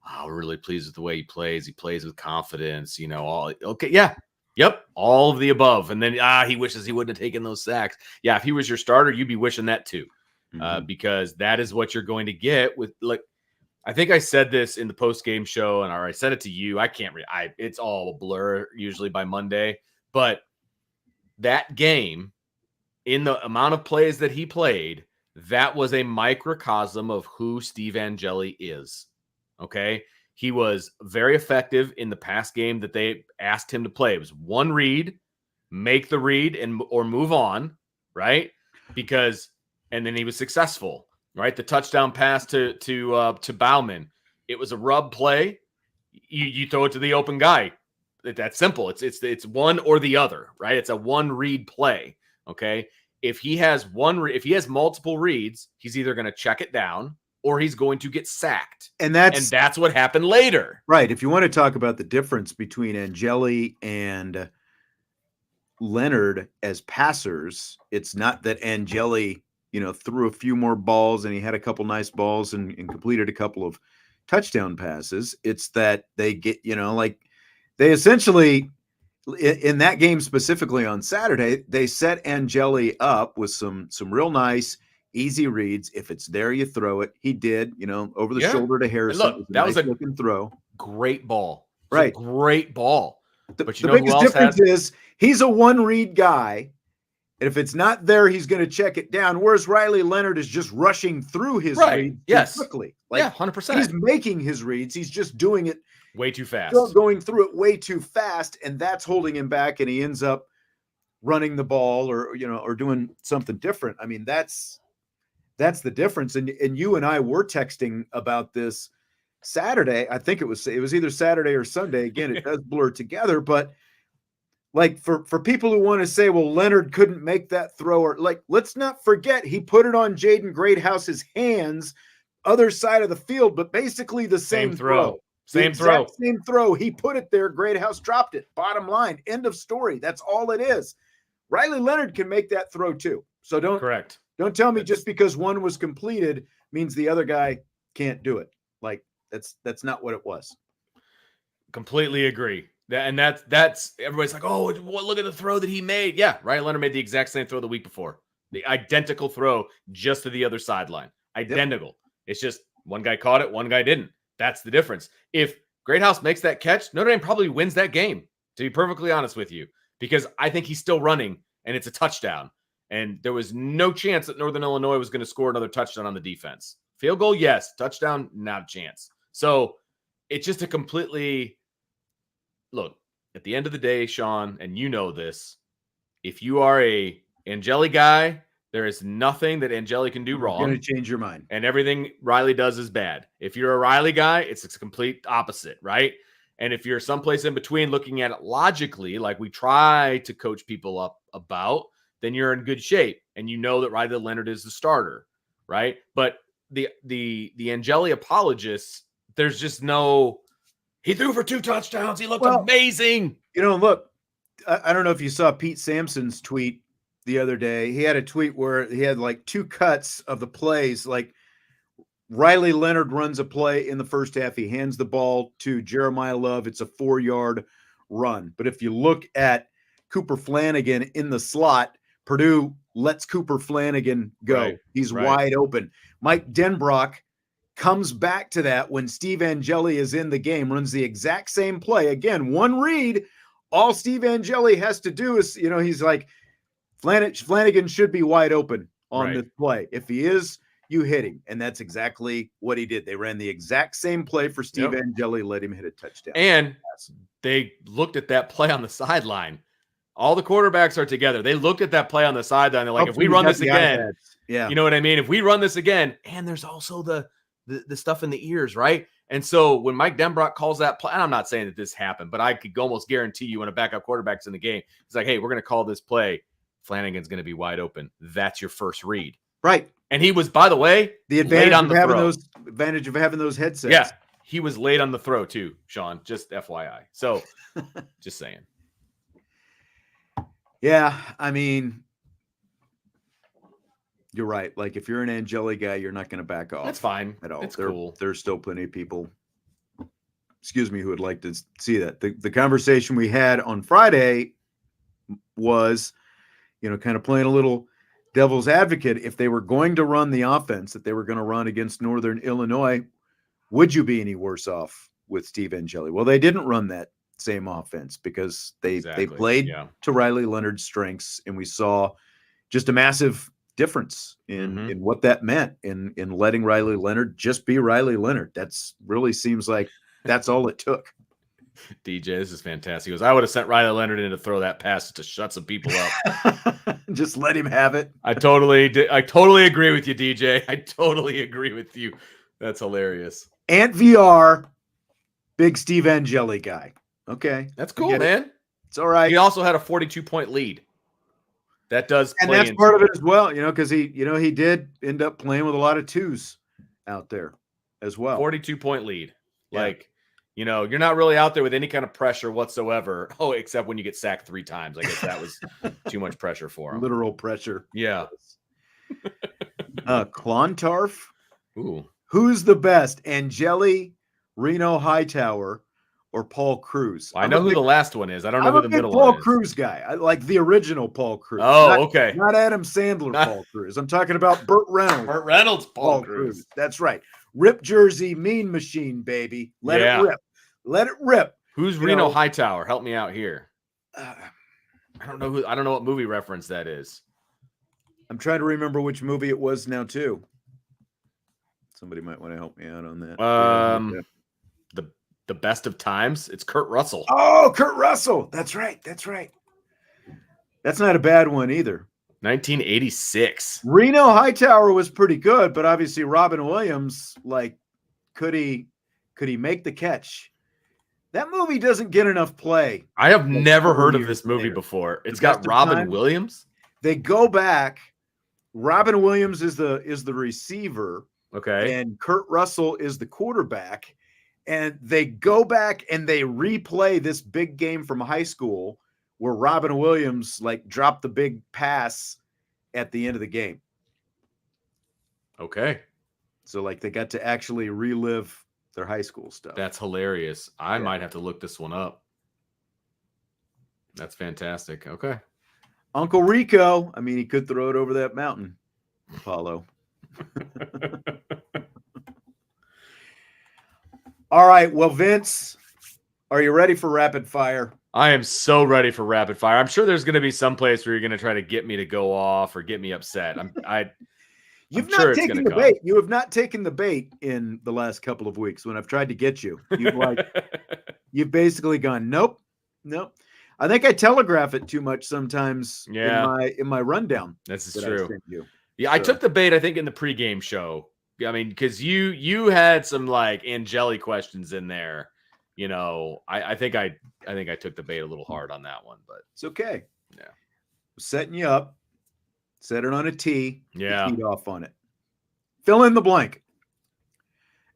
Oh, we're really pleased with the way he plays. He plays with confidence, you know, all of the above. And then he wishes he wouldn't have taken those sacks. Yeah, if he was your starter, you'd be wishing that too. Because that is what you're going to get with, like, I think I said this in the post-game show, or I said it to you. I can't it's all a blur usually by Monday. But that game, in the amount of plays that he played, that was a microcosm of who Steve Angeli is. Okay? He was very effective in the pass game that they asked him to play. It was one read, make the read or move on, right? And then he was successful. Right, the touchdown pass to Bauman. It was a rub play. You throw it to the open guy. That's simple. It's one or the other, right? It's a one read play. Okay, if he has multiple reads, he's either going to check it down or he's going to get sacked. And that's what happened later. Right. If you want to talk about the difference between Angeli and Leonard as passers, it's not that Angeli, you know, threw a few more balls and he had a couple nice balls and completed a couple of touchdown passes. It's that they get, you know, like they essentially in that game specifically on Saturday, they set Angeli up with some real nice, easy reads. If it's there, you throw it. He did, you know, over the shoulder to Harrison. Look, that was a looking throw. Great ball. Right. Great ball. But the biggest difference is he's a one read guy. And if it's not there, he's going to check it down. Whereas Riley Leonard is just rushing through his reads quickly. Like, 100%. He's making his reads. He's just doing it way too fast. Going through it way too fast, and that's holding him back, and he ends up running the ball or doing something different. I mean, that's the difference. And you and I were texting about this Saturday. I think it was either Saturday or Sunday. Again, it does blur together, but like for people who want to say, well, Leonard couldn't make that throw, or like, let's not forget he put it on Jaden Greathouse's hands, other side of the field, but basically the same throw. Same throw. He put it there. Greathouse dropped it. Bottom line. End of story. That's all it is. Riley Leonard can make that throw too. So don't tell me just because one was completed means the other guy can't do it. Like that's not what it was. Completely agree. And that's everybody's like, oh, look at the throw that he made. Yeah, Riley Leonard made the exact same throw the week before. The identical throw just to the other sideline. Identical. Yep. It's just one guy caught it, one guy didn't. That's the difference. If Greathouse makes that catch, Notre Dame probably wins that game, to be perfectly honest with you, because I think he's still running and it's a touchdown. And there was no chance that Northern Illinois was going to score another touchdown on the defense. Field goal, yes. Touchdown, not a chance. So it's just a completely look, at the end of the day, Sean, and you know this, if you are a Angeli guy, there is nothing that Angeli can do wrong. You're going to change your mind. And everything Riley does is bad. If you're a Riley guy, it's a complete opposite, right? And if you're someplace in between looking at it logically, like we try to coach people up about, then you're in good shape. And you know that Riley Leonard is the starter, right? But the Angeli apologists, there's just no, he threw for 2 touchdowns. He looked amazing. Look, I don't know if you saw Pete Sampson's tweet the other day. He had a tweet where he had like 2 cuts of the plays. Like Riley Leonard runs a play in the first half. He hands the ball to Jeremiah Love. It's a 4-yard run. But if you look at Cooper Flanagan in the slot, Purdue lets Cooper Flanagan go. Right, He's wide open. Mike Denbrock comes back to that when Steve Angeli is in the game, runs the exact same play. Again, one read. All Steve Angeli has to do is, he's like, Flanagan should be wide open on this play. If he is, you hit him. And that's exactly what he did. They ran the exact same play for Steve Angeli, let him hit a touchdown. And they looked at that play on the sideline. All the quarterbacks are together. They looked at that play on the sideline. They're like, if we run this again, you know what I mean? If we run this again, and there's also the stuff in the ears, right? And so when Mike Denbrock calls that play, and I'm not saying that this happened, but I could almost guarantee you when a backup quarterback's in the game, it's like, hey, we're going to call this play. Flanagan's going to be wide open. That's your first read. Right. And he was, by the way, the advantage of having those headsets. Yeah. He was late on the throw too, Sean, just FYI. So just saying. Yeah. I mean, you're right. Like if you're an Angeli guy, you're not going to back off. That's fine. At all. It's cool. There's still plenty of people, who would like to see that. The conversation we had on Friday was, kind of playing a little devil's advocate. If they were going to run the offense that they were going to run against Northern Illinois, would you be any worse off with Steve Angeli? Well, they didn't run that same offense because they played to Riley Leonard's strengths, and we saw just a massive difference in what that meant in letting Riley Leonard just be Riley Leonard. That's really seems like that's all it took. DJ, this is fantastic. He goes, I would have sent Riley Leonard in to throw that pass to shut some people up. Just let him have it. I totally agree with you, DJ. I totally agree with you. That's hilarious. Ant VR, big Steve Angeli guy. Okay. That's cool, man. It's all right. He also had a 42-point lead. That does play, and that's part of it as well, because he did end up playing with a lot of 2s out there as well. 42-point lead. Yeah. You're not really out there with any kind of pressure whatsoever. Oh, except when you get sacked 3 times. I guess that was too much pressure for him. Literal pressure. Yeah. Clontarf. Ooh. Who's the best? Angeli, Reno Hightower, or Paul Cruz? Well, I know who the last one is. I don't know who the middle one is. Paul Cruz guy. I like the original Paul Cruz. Oh, okay. Not Adam Sandler Paul Cruz. I'm talking about Burt Reynolds. Burt Reynolds Paul Cruz. That's right. Rip jersey, mean machine, baby. Let it rip. Let it rip. Who's Reno Hightower? Help me out here. I don't know what movie reference that is. I'm trying to remember which movie it was now too. Somebody might want to help me out on that. The Best of Times. It's Kurt Russell. Oh, Kurt Russell. That's right. That's not a bad one either. 1986. Reno Hightower was pretty good, but obviously Robin Williams, could he make the catch? That movie doesn't get enough play. I have never heard of this movie before. It's got Robin Williams. They go back. Robin Williams is the receiver. Okay. And Kurt Russell is the quarterback. And they go back and they replay this big game from high school where Robin Williams dropped the big pass at the end of the game. Okay. So they got to actually relive their high school stuff. That's hilarious. I might have to look this one up. That's fantastic. Okay. Uncle Rico. I mean, he could throw it over that mountain. Apollo. All right. Well, Vince, are you ready for rapid fire? I am so ready for rapid fire. I'm sure there's going to be some place where you're going to try to get me to go off or get me upset. You've not taken the bait. You have not taken the bait in the last couple of weeks when I've tried to get you. You've basically gone, nope. I think I telegraph it too much sometimes in my rundown. This is true. I took the bait, I think, in the pregame show. I mean, because you had some Angeli questions in there. I think I took the bait a little hard on that one, but it's okay. Yeah. Setting you up. Set it on a tee. Yeah. Teed off on it. Fill in the blank.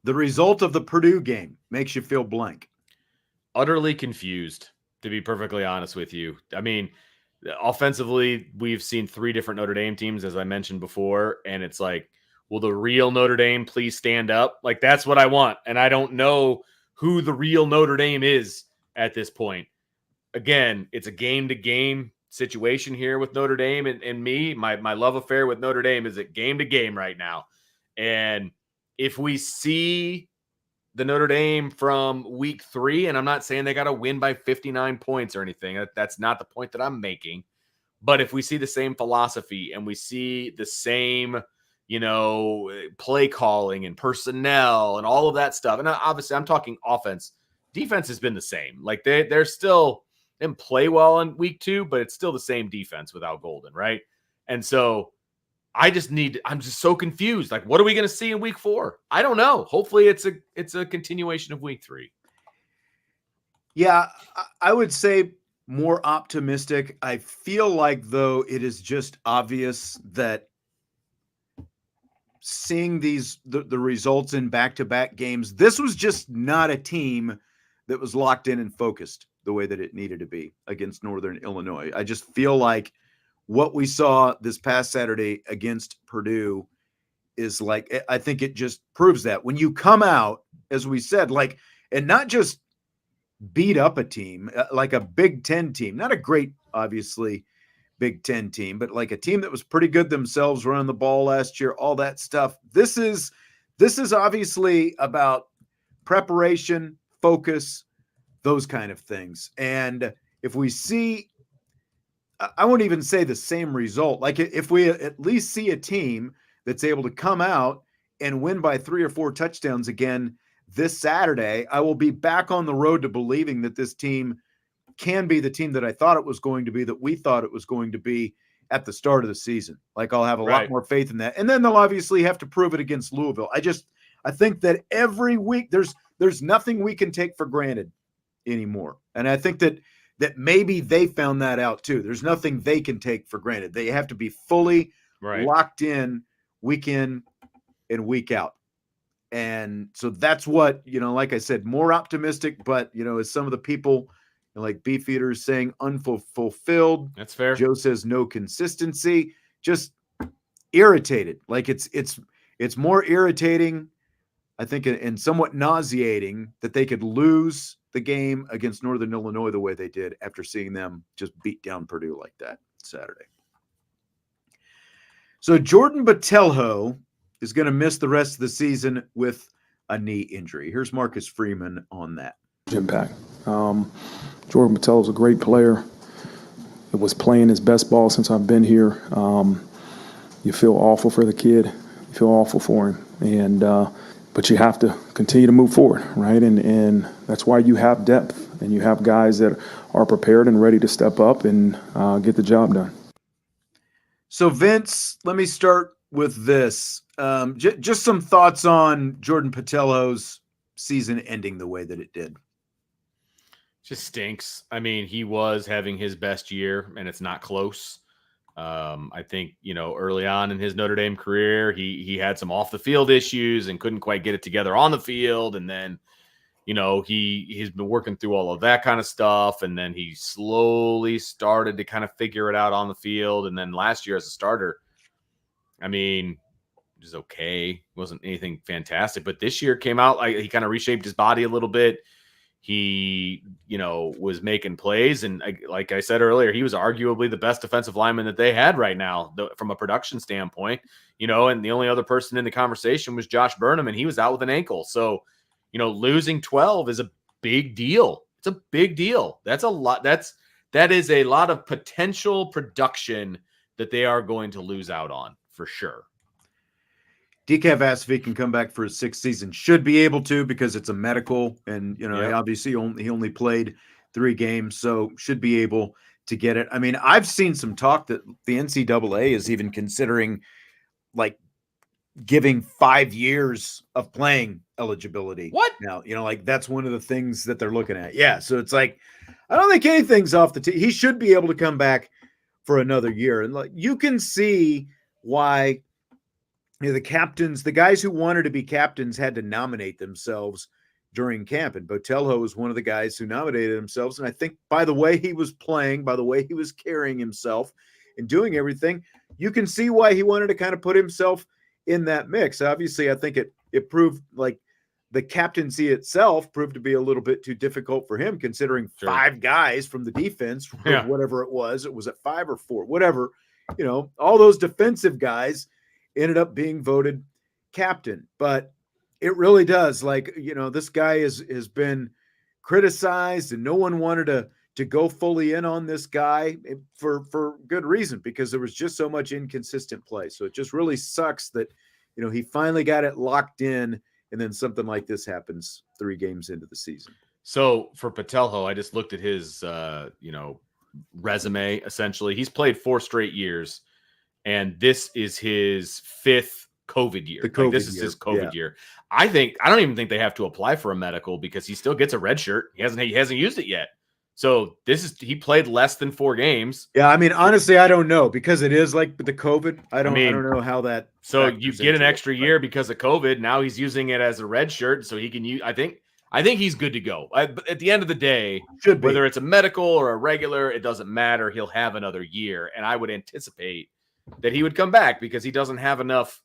The result of the Purdue game makes you feel blank. Utterly confused, to be perfectly honest with you. I mean, offensively, we've seen 3 different Notre Dame teams, as I mentioned before, and it's like, will the real Notre Dame please stand up? Like, that's what I want, and I don't know who the real Notre Dame is at this point. Again, it's a game-to-game situation here with Notre Dame and me. My love affair with Notre Dame is at game-to-game right now. And if we see the Notre Dame from week 3, and I'm not saying they got to win by 59 points or anything. That's not the point that I'm making. But if we see the same philosophy and we see the same, play calling and personnel and all of that stuff, and obviously I'm talking offense, defense has been the same. Like they're still didn't play well in week 2, but it's still the same defense without Golden, right? And so I'm just so confused. Like, what are we going to see in week 4? I don't know. Hopefully it's a continuation of week 3. Yeah, I would say more optimistic. I feel like, though, it is just obvious that seeing the results in back-to-back games, this was just not a team that was locked in and focused the way that it needed to be against Northern Illinois. I just feel like what we saw this past Saturday against Purdue is like, I think it just proves that when you come out, as we said, like, and not just beat up a team, like a Big Ten team, not a great, obviously, Big Ten team, but like a team that was pretty good themselves running the ball last year, all that stuff. This is obviously about preparation, focus, those kind of things. And if we see, I won't even say the same result. Like if we at least see a team that's able to come out and win by 3 or 4 touchdowns again this Saturday, I will be back on the road to believing that this team can be the team that I thought it was going to be, that we thought it was going to be at the start of the season. Like I'll have a lot more faith in that. And then they'll obviously have to prove it against Louisville. I think that every week there's nothing we can take for granted anymore. And I think that maybe they found that out too. There's nothing they can take for granted. They have to be fully locked in week in and week out. And so that's what, like I said, more optimistic, but, as some of the people like Beefeater is saying, unfulfilled. That's fair. Joe says no consistency, just irritated. Like it's more irritating, I think, and somewhat nauseating that they could lose the game against Northern Illinois the way they did after seeing them just beat down Purdue like that Saturday. So Jordan Botelho is going to miss the rest of the season with a knee injury. Here's Marcus Freeman on that. Impact. Jordan Botelho is a great player. It was playing his best ball since I've been here. You feel awful for the kid. You feel awful for him. And but you have to continue to move forward, right? And that's why you have depth and you have guys that are prepared and ready to step up and get the job done. So, Vince, let me start with this. Just some thoughts on Jordan Botelho's season ending the way that it did. Just stinks. I mean, he was having his best year, and it's not close. I think, early on in his Notre Dame career, he had some off the field issues and couldn't quite get it together on the field. And then, he's been working through all of that kind of stuff. And then he slowly started to kind of figure it out on the field. And then last year as a starter, I mean, it was okay. It wasn't anything fantastic, but this year came out like he kind of reshaped his body a little bit. He, was making plays. And like I said earlier, he was arguably the best defensive lineman that they had right now from a production standpoint, and the only other person in the conversation was Josh Burnham, and he was out with an ankle. So, losing 12 is a big deal. It's a big deal. That's a lot. That is a lot of potential production that they are going to lose out on for sure. Decaf asked if he can come back for his 6th season. Should be able to, because it's a medical, and obviously he only played 3 games, so should be able to get it. I mean, I've seen some talk that the NCAA is even considering like giving 5 years of playing eligibility. What? Now, like that's one of the things that they're looking at. Yeah, so it's like I don't think anything's off the tee. He should be able to come back for another year. And like you can see why the captains, the guys who wanted to be captains had to nominate themselves during camp. And Botelho was one of the guys who nominated themselves. And I think by the way he was playing, by the way he was carrying himself and doing everything, you can see why he wanted to kind of put himself in that mix. Obviously, I think it proved like the captaincy itself proved to be a little bit too difficult for him, considering 5 guys from the defense, or whatever it was at 5 or 4, whatever, all those defensive guys ended up being voted captain. But it really does, like, this guy has been criticized, and no one wanted to go fully in on this guy for good reason, because there was just so much inconsistent play. So it just really sucks that, he finally got it locked in, and then something like this happens 3 games into the season. So for Botelho, I just looked at his, resume. Essentially, he's played 4 straight years, and this is his 5th COVID year. This is his COVID year. I don't even think they have to apply for a medical, because he still gets a red shirt. He hasn't used it yet. So he played less than 4 games. Yeah, I mean, honestly, I don't know, because it is like the COVID. I don't know how that. So you get an extra year because of COVID. Now he's using it as a red shirt, so he can use. I think he's good to go. At the end of the day, whether it's a medical or a regular, it doesn't matter. He'll have another year, and I would anticipate that he would come back, because he doesn't have enough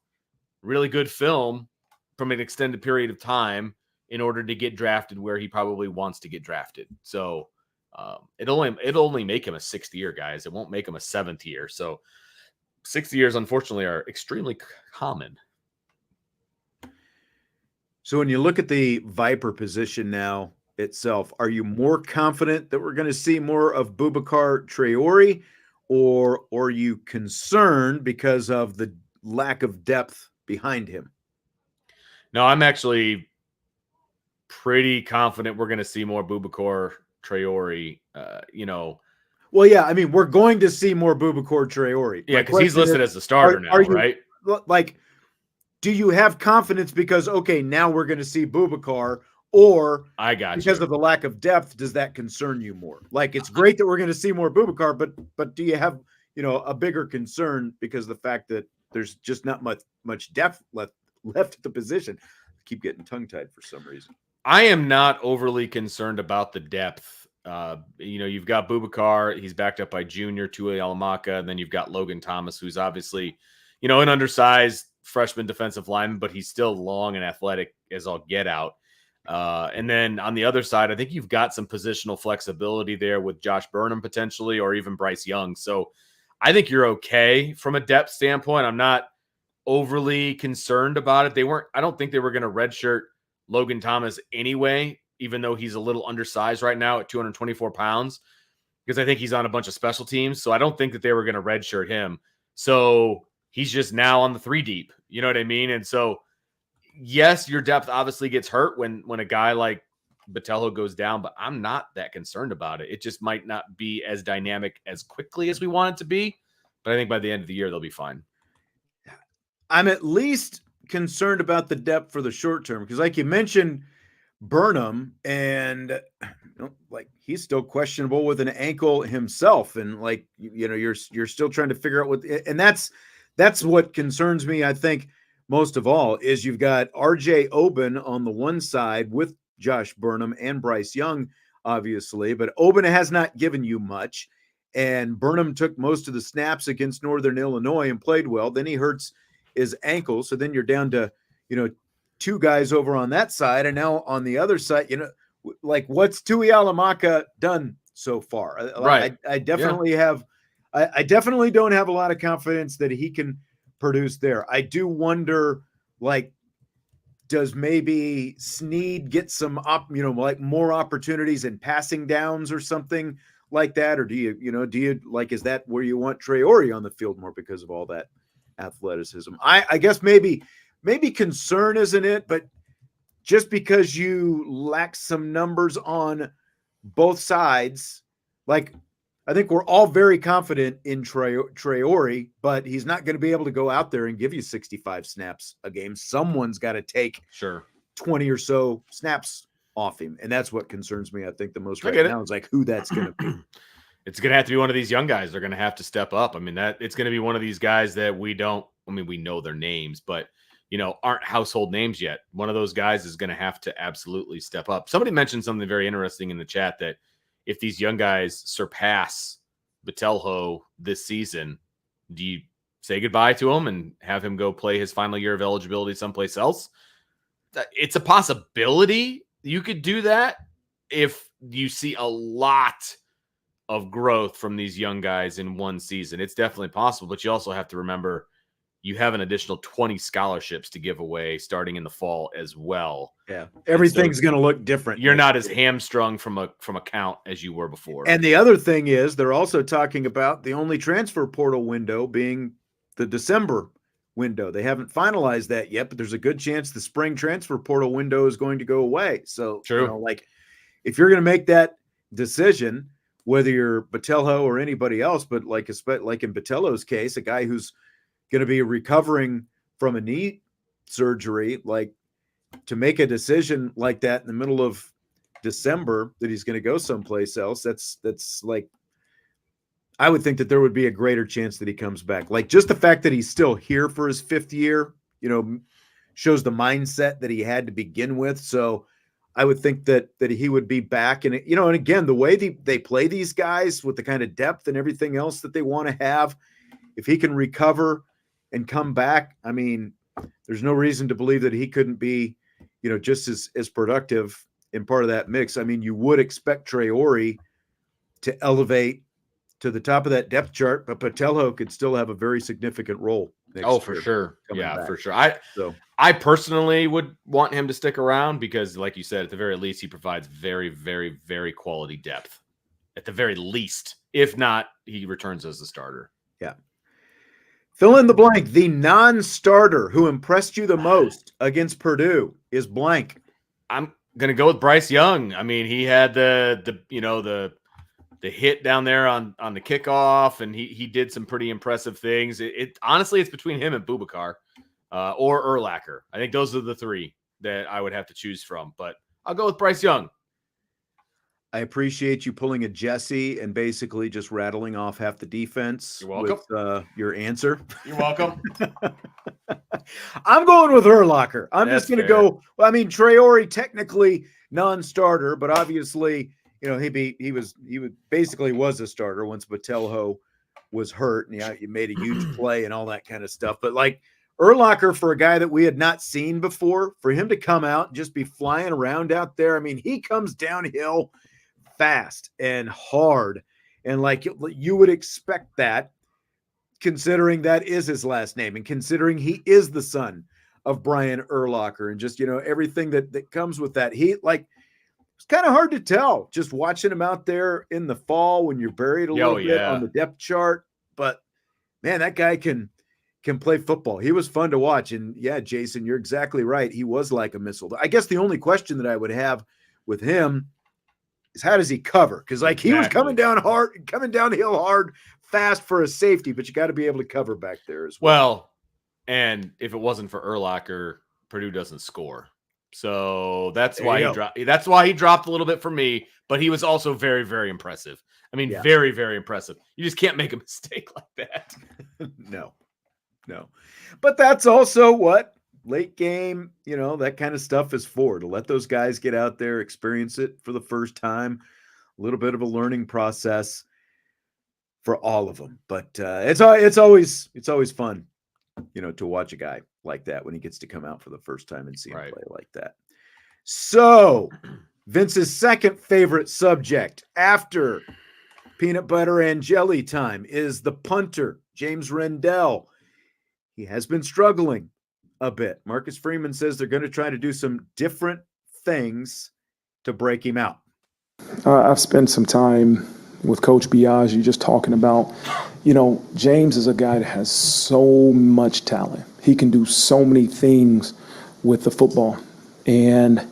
really good film from an extended period of time in order to get drafted where he probably wants to get drafted. So. It'll only make him a 6th year, guys. It won't make him a 7th year. So 6th years, unfortunately, are extremely common. So when you look at the Viper position now itself, are you more confident that we're going to see more of Boubacar Traore, or are you concerned because of the lack of depth behind him? No, I'm actually pretty confident we're going to see more Boubacar Traore, Well, yeah, I mean, we're going to see more Boubacar Traore. Yeah, because he's listed as the starter now, right? Like, do you have confidence because, okay, now we're going to see Boubacar, or because of the lack of depth, does that concern you more? Like, it's great that we're going to see more Boubacar, but do you have, a bigger concern because of the fact that there's just not much depth left at the position? I keep getting tongue-tied for some reason. I am not overly concerned about the depth. You've got Boubacar. He's backed up by junior Tui Alamaka. And then you've got Logan Thomas, who's obviously, an undersized freshman defensive lineman, but he's still long and athletic as all get out. And then on the other side, I think you've got some positional flexibility there with Josh Burnham potentially, or even Bryce Young. So I think you're okay from a depth standpoint. I'm not overly concerned about it. I don't think they were going to redshirt Logan Thomas anyway, even though he's a little undersized right now at 224 pounds, because I think he's on a bunch of special teams. So I don't think that they were going to redshirt him. So he's just now on the 3 deep. You know what I mean? And so, yes, your depth obviously gets hurt when a guy like Batelo goes down, but I'm not that concerned about it. It just might not be as dynamic as quickly as we want it to be. But I think by the end of the year, they'll be fine. I'm at least concerned about the depth for the short term, because like you mentioned Burnham, and like he's still questionable with an ankle himself, and like you're still trying to figure out and that's what concerns me. I think most of all is you've got RJ Oben on the one side with Josh Burnham and Bryce Young, obviously, but Oben has not given you much, and Burnham took most of the snaps against Northern Illinois and played well. Then he hurts his ankle. So then you're down to, 2 guys over on that side. And now on the other side, like what's Tui Alamaka done so far? Right. I definitely I definitely don't have a lot of confidence that he can produce there. I do wonder, like, does maybe Snead get some like more opportunities in passing downs or something like that? Or do you like, is that where you want Traore on the field more because of all that athleticism? I guess maybe concern isn't it, but just because you lack some numbers on both sides, like I think we're all very confident in Traore, but he's not going to be able to go out there and give you 65 snaps a game. Someone's got to take 20 or so snaps off him, and that's what concerns me. I think the most right now is like who that's going to be. It's going to have to be one of these young guys. They're going to have to step up. I mean, it's going to be one of these guys that we know their names, but aren't household names yet. One of those guys is going to have to absolutely step up. Somebody mentioned something very interesting in the chat, that if these young guys surpass Botelho this season, do you say goodbye to him and have him go play his final year of eligibility someplace else? It's a possibility you could do that if you see a lot of growth from these young guys in one season. It's definitely possible, but you also have to remember you have an additional 20 scholarships to give away starting in the fall as well. Yeah. Everything's going to look different. You're not as hamstrung from a count as you were before. And the other thing is they're also talking about the only transfer portal window being the December window. They haven't finalized that yet, but there's a good chance the spring transfer portal window is going to go away. So, true. If you're going to make that decision, whether you're Botelho or anybody else, but like in Botelho's case, a guy who's going to be recovering from a knee surgery, to make a decision like that in the middle of December that he's going to go someplace else, that's I would think that there would be a greater chance that he comes back. Just the fact that he's still here for his 5th year, shows the mindset that he had to begin with. So I would think that he would be back. And, and again, the way they play these guys with the kind of depth and everything else that they want to have, if he can recover and come back, I mean, there's no reason to believe that he couldn't be, just as productive in part of that mix. I mean, you would expect Traore to elevate to the top of that depth chart, but Botelho could still have a very significant role. For sure. Yeah, back. For sure. I personally would want him to stick around because, like you said, at the very least, he provides very, very, very quality depth. At the very least, if not, he returns as the starter. Yeah. Fill in the blank. The non-starter who impressed you the most against Purdue is blank. I'm gonna go with Bryce Young. I mean, he had the hit down there on the kickoff, and he did some pretty impressive things. Honestly, it's between him and Bubakar or Urlacher. I think those are the 3 that I would have to choose from, but I'll go with Bryce Young. I appreciate you pulling a Jesse and basically just rattling off half the defense. You're welcome. With your answer. You're welcome. I'm going with Urlacher. I'm That's just going to fair. go. Well, I mean, Traore technically non-starter, but obviously, he basically was a starter once Botelho was hurt, and he made a huge play and all that kind of stuff. But Urlacher, for a guy that we had not seen before, for him to come out and just be flying around out there, I mean, he comes downhill fast and hard, and you would expect that, considering that is his last name and considering he is the son of Brian Urlacher, and just everything that comes with that. It's kind of hard to tell just watching him out there in the fall when you're buried a little bit on the depth chart, but man, that guy can play football. He was fun to watch, and yeah, Jason, you're exactly right. He was like a missile. I guess the only question that I would have with him is how does he cover? Because he was coming downhill hard, fast for a safety, but you got to be able to cover back there as well. Well, and if it wasn't for Urlacher, Purdue doesn't score. So that's why he dropped a little bit for me, but he was also very, very impressive. I mean, very, very impressive. You just can't make a mistake like that. No. But that's also what late game, that kind of stuff is for, to let those guys get out there, experience it for the first time, a little bit of a learning process for all of them. But it's always fun, to watch a guy like that when he gets to come out for the first time and see him play like that. So Vince's second favorite subject after peanut butter and jelly time is the punter, James Rendell. He has been struggling a bit. Marcus Freeman says they're going to try to do some different things to break him out. I've spent some time with Coach Biaggi just talking about, James is a guy that has so much talent. He can do so many things with the football. And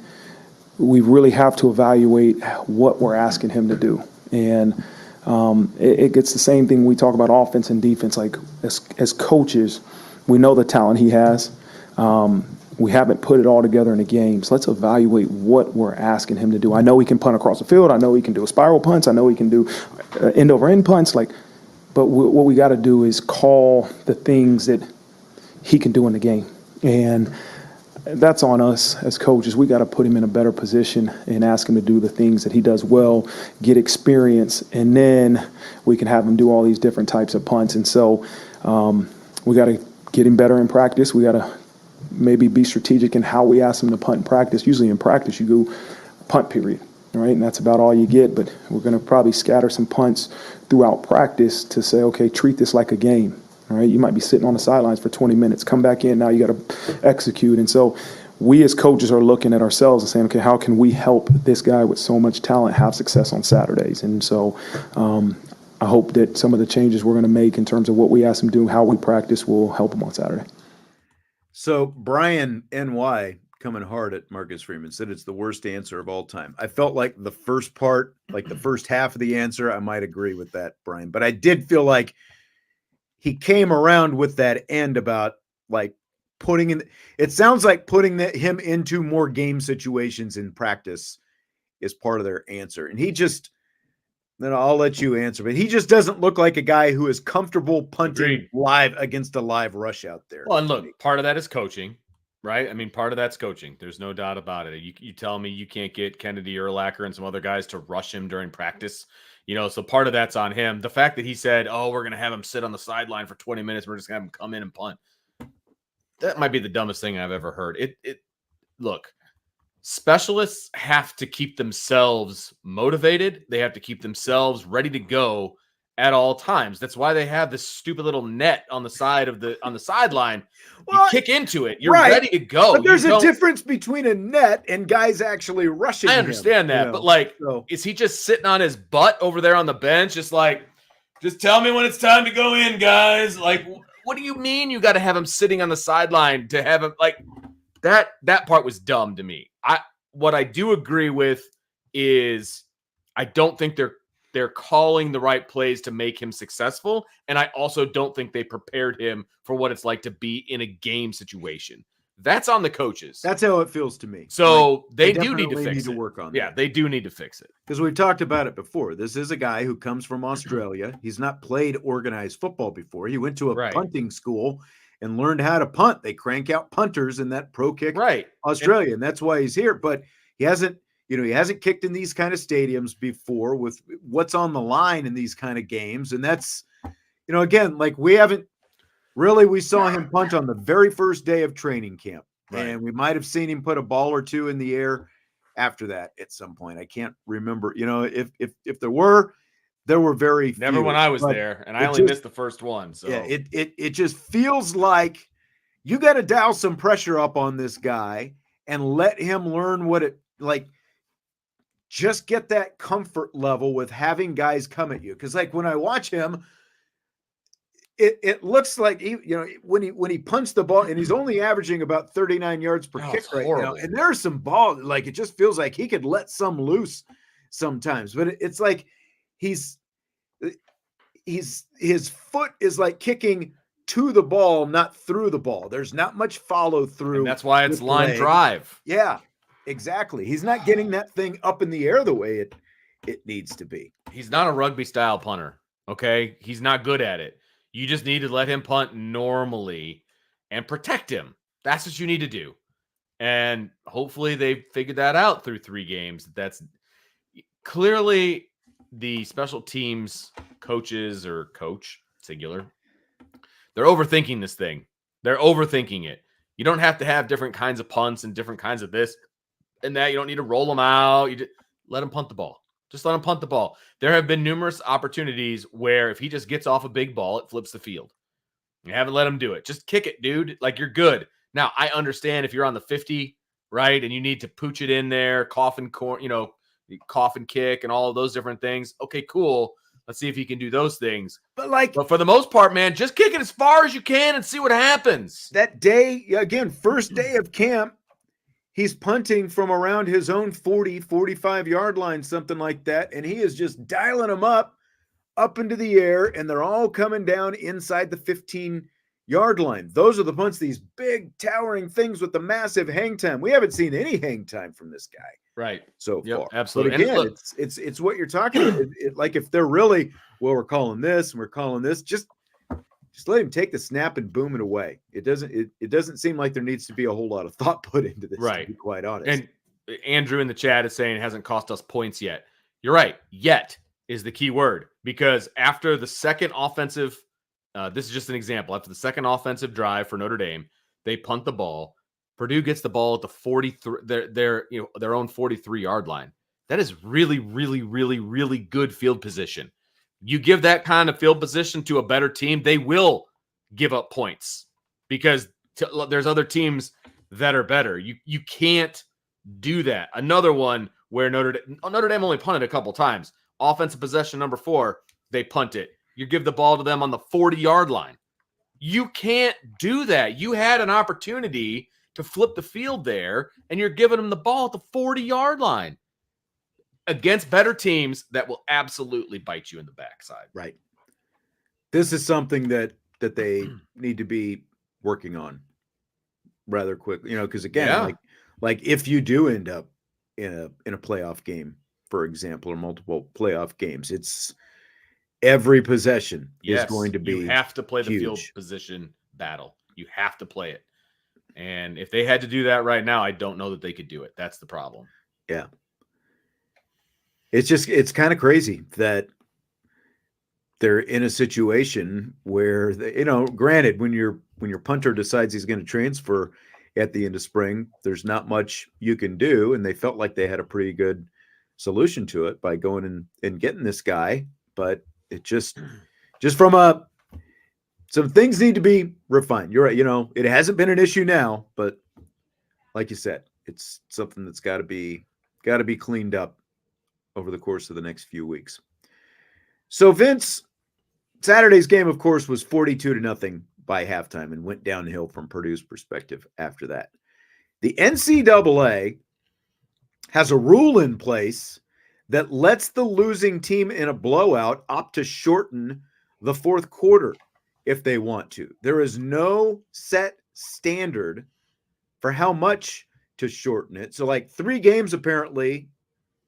we really have to evaluate what we're asking him to do. And it gets the same thing we talk about offense and defense. As coaches, we know the talent he has. we haven't put it all together in the games. Let's evaluate what we're asking him to do. I know he can punt across the field. I know he can do a spiral punts. I know he can do end over end punts. But what we got to do is call the things that he can do in the game. And that's on us as coaches. We got to put him in a better position and ask him to do the things that he does well, get experience, and then we can have him do all these different types of punts. And so we got to get him better in practice. We got to maybe be strategic in how we ask him to punt in practice. Usually in practice, you go punt period, right? And that's about all you get. But we're going to probably scatter some punts throughout practice to say, okay, treat this like a game. All right, you might be sitting on the sidelines for 20 minutes. Come back in, now you got to execute. And so we as coaches are looking at ourselves and saying, okay, how can we help this guy with so much talent have success on Saturdays? And so I hope that some of the changes we're going to make in terms of what we ask him to do, how we practice, will help him on Saturday. So Brian NY, coming hard at Marcus Freeman, said it's the worst answer of all time. I felt like the first part, like the first half of the answer, I might agree with that, Brian. But I did feel like he came around with that end about like putting in, it sounds like putting him into more game situations in practice is part of their answer. And he just, then I'll let you answer, but he just doesn't look like a guy who is comfortable punting live against a live rush out there. Well, and look, part of that is coaching, right? I mean, part of that's coaching. There's no doubt about it. You tell me you can't get Kennedy Urlacher and some other guys to rush him during practice. So part of that's on him. The fact that he said, oh, we're going to have him sit on the sideline for 20 minutes. We're just going to have him come in and punt. That might be the dumbest thing I've ever heard. Look, specialists have to keep themselves motivated. They have to keep themselves ready to go at all times. That's why they have this stupid little net on the side of on the sideline. Well, you kick into it. You're ready to go. But there's a difference between a net and guys actually rushing. I understand that, but is he just sitting on his butt over there on the bench? Just tell me when it's time to go in, guys. Like, what do you mean you got to have him sitting on the sideline to have him that part was dumb to me. What I do agree with is I don't think they're calling the right plays to make him successful. And I also don't think they prepared him for what it's like to be in a game situation. That's on the coaches. That's how it feels to me. So they do need to fix it. Work on that. Yeah, they do need to fix it. Because we've talked about it before. This is a guy who comes from Australia. He's not played organized football before. He went to a punting school and learned how to punt. They crank out punters in that pro kick Australia. And that's why he's here. But he hasn't kicked in these kind of stadiums before with what's on the line in these kind of games. And that's, again, like we saw him punt on the very first day of training camp. Right. And we might have seen him put a ball or two in the air after that at some point. I can't remember, if there were very few. Never when I was there, and I only missed the first one. So yeah, it just feels like you got to dial some pressure up on this guy and let him learn what it like. Just get that comfort level with having guys come at you. Because like when I watch him, it looks like when he punts the ball and he's only averaging about 39 yards per kick right now. And there's some ball, like it just feels like he could let some loose sometimes. But it's like his foot is like kicking to the ball, not through the ball. There's not much follow through. And that's why it's line drive. Yeah. Exactly. He's not getting that thing up in the air the way it needs to be. He's not a rugby style punter. Okay. He's not good at it. You just need to let him punt normally and protect him. That's what you need to do. And hopefully they figured that out through 3 games. That's clearly the special teams coaches or coach singular. They're overthinking this thing. They're overthinking it. You don't have to have different kinds of punts and different kinds of this and that. You don't need to roll them out. You just let him punt the ball. Just let him punt the ball. There have been numerous opportunities where if he just gets off a big ball, it flips the field. You haven't let him do it. Just kick it, dude. Like, you're good. Now, I understand if you're on the 50, right, and you need to pooch it in there, coffin kick and all of those different things. Okay, cool. Let's see if he can do those things. But for the most part, man, just kick it as far as you can and see what happens. That day, again, first day of camp, he's punting from around his own 40, 45-yard line, something like that, and he is just dialing them up into the air, and they're all coming down inside the 15 yard line. Those are the punts, these big towering things with the massive hang time. We haven't seen any hang time from this guy. Right. So far. Absolutely. But again, it's what you're talking about. Like if they're really, well, we're calling this and we're calling this, just let him take the snap and boom it away. It doesn't seem like there needs to be a whole lot of thought put into this, right. to be quite honest. And Andrew in the chat is saying it hasn't cost us points yet. You're right. Yet is the key word, because after the second offensive, this is just an example. After the second offensive drive for Notre Dame, they punt the ball. Purdue gets the ball at the 43, their own 43-yard line. That is really, really, really, really good field position. You give that kind of field position to a better team, they will give up points because there's other teams that are better. You can't do that. Another one where Notre Dame only punted a couple times. Offensive possession number 4, they punt it. You give the ball to them on the 40-yard line. You can't do that. You had an opportunity to flip the field there, and you're giving them the ball at the 40-yard line against better teams that will absolutely bite you in the backside. Right. This is something that they need to be working on rather quickly, because again, like if you do end up in a playoff game, for example, or multiple playoff games, it's every possession is going to be you have to play the huge field position battle. You have to play it. And if they had to do that right now, I don't know that they could do it. That's the problem. Yeah. It's kind of crazy that they're in a situation where, granted, when your punter decides he's going to transfer at the end of spring, there's not much you can do. And they felt like they had a pretty good solution to it by going and getting this guy. But it just from some things need to be refined. You're right. It hasn't been an issue now, but like you said, it's something that's got to be cleaned up over the course of the next few weeks. So Vince, Saturday's game, of course, was 42-0 by halftime and went downhill from Purdue's perspective after that. The NCAA has a rule in place that lets the losing team in a blowout opt to shorten the fourth quarter if they want to. There is no set standard for how much to shorten it. So like 3 games, apparently,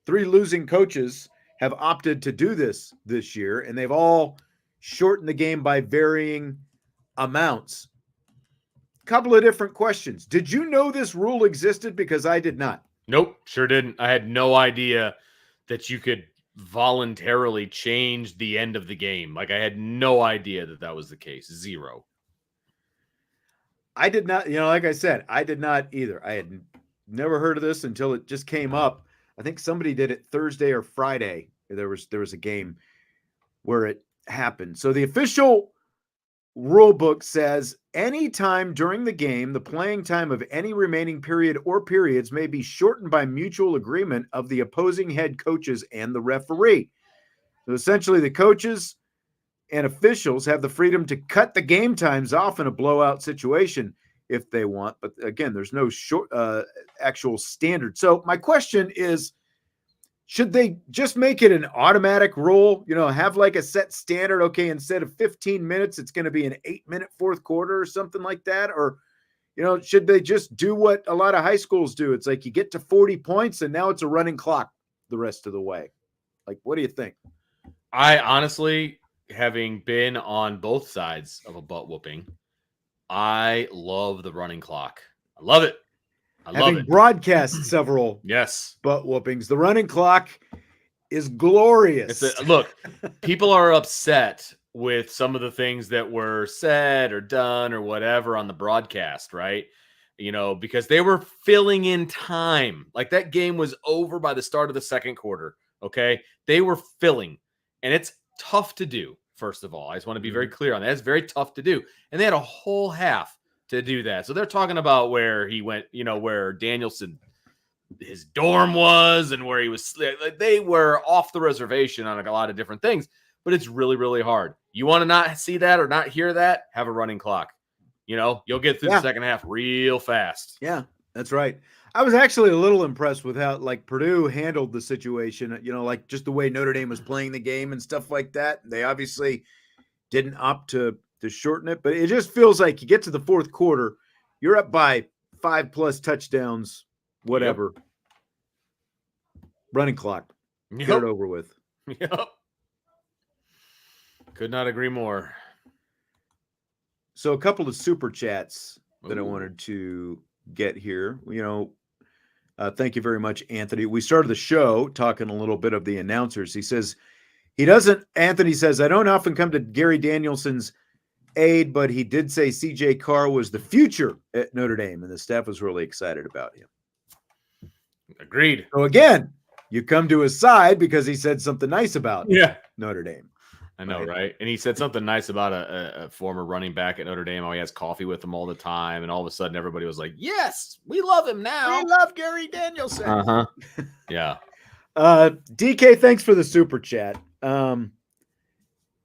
3 losing coaches have opted to do this year, and they've all shortened the game by varying amounts. Couple of different questions. Did you know this rule existed? Because I did not. Nope, sure didn't. I had no idea that you could voluntarily change the end of the game. Like, I had no idea that was the case. 0. I did not, like I said, I did not either. I had never heard of this until it just came up. I think somebody did it Thursday or Friday. There was a game where it happened. So the official rule book says anytime during the game, the playing time of any remaining period or periods may be shortened by mutual agreement of the opposing head coaches and the referee. So essentially the coaches and officials have the freedom to cut the game times off in a blowout situation if they want. But again, there's no actual standard. So my question is, should they just make it an automatic rule? Have like a set standard. Okay, instead of 15 minutes, it's going to be an 8-minute fourth quarter or something like that. Or, should they just do what a lot of high schools do? It's like you get to 40 points and now it's a running clock the rest of the way. Like, what do you think? I honestly, having been on both sides of a butt whooping, I love the running clock. I love it. Having broadcast several butt whoopings, the running clock is glorious. Look, people are upset with some of the things that were said or done or whatever on the broadcast, right? Because they were filling in time. Like, that game was over by the start of the second quarter, okay? They were filling, and it's tough to do, first of all. I just want to be very clear on that. It's very tough to do. And they had a whole half to do that. So they're talking about where he went, where Danielson, his dorm was, and where he was. They were off the reservation on a lot of different things, but it's really, really hard. You want to not see that or not hear that? Have a running clock. You'll get through the second half real fast. Yeah, that's right. I was actually a little impressed with how Purdue handled the situation, just the way Notre Dame was playing the game and stuff like that. They obviously didn't opt to to shorten it, but it just feels like you get to the fourth quarter, you're up by 5+ touchdowns, whatever. Yep. Running clock. Yep. Get it over with. Yep. Could not agree more. So a couple of super chats that I wanted to get here. Thank you very much, Anthony. We started the show talking a little bit of the announcers. He says Anthony says, I don't often come to Gary Danielson's aid, but he did say CJ Carr was the future at Notre Dame, and the staff was really excited about him. Agreed. So again, you come to his side because he said something nice about Notre Dame. I know, right? And he said something nice about a former running back at Notre Dame. How he has coffee with him all the time, and all of a sudden everybody was like, yes, we love him now. We love Gary Danielson. Uh-huh. Yeah. DK, thanks for the super chat. Do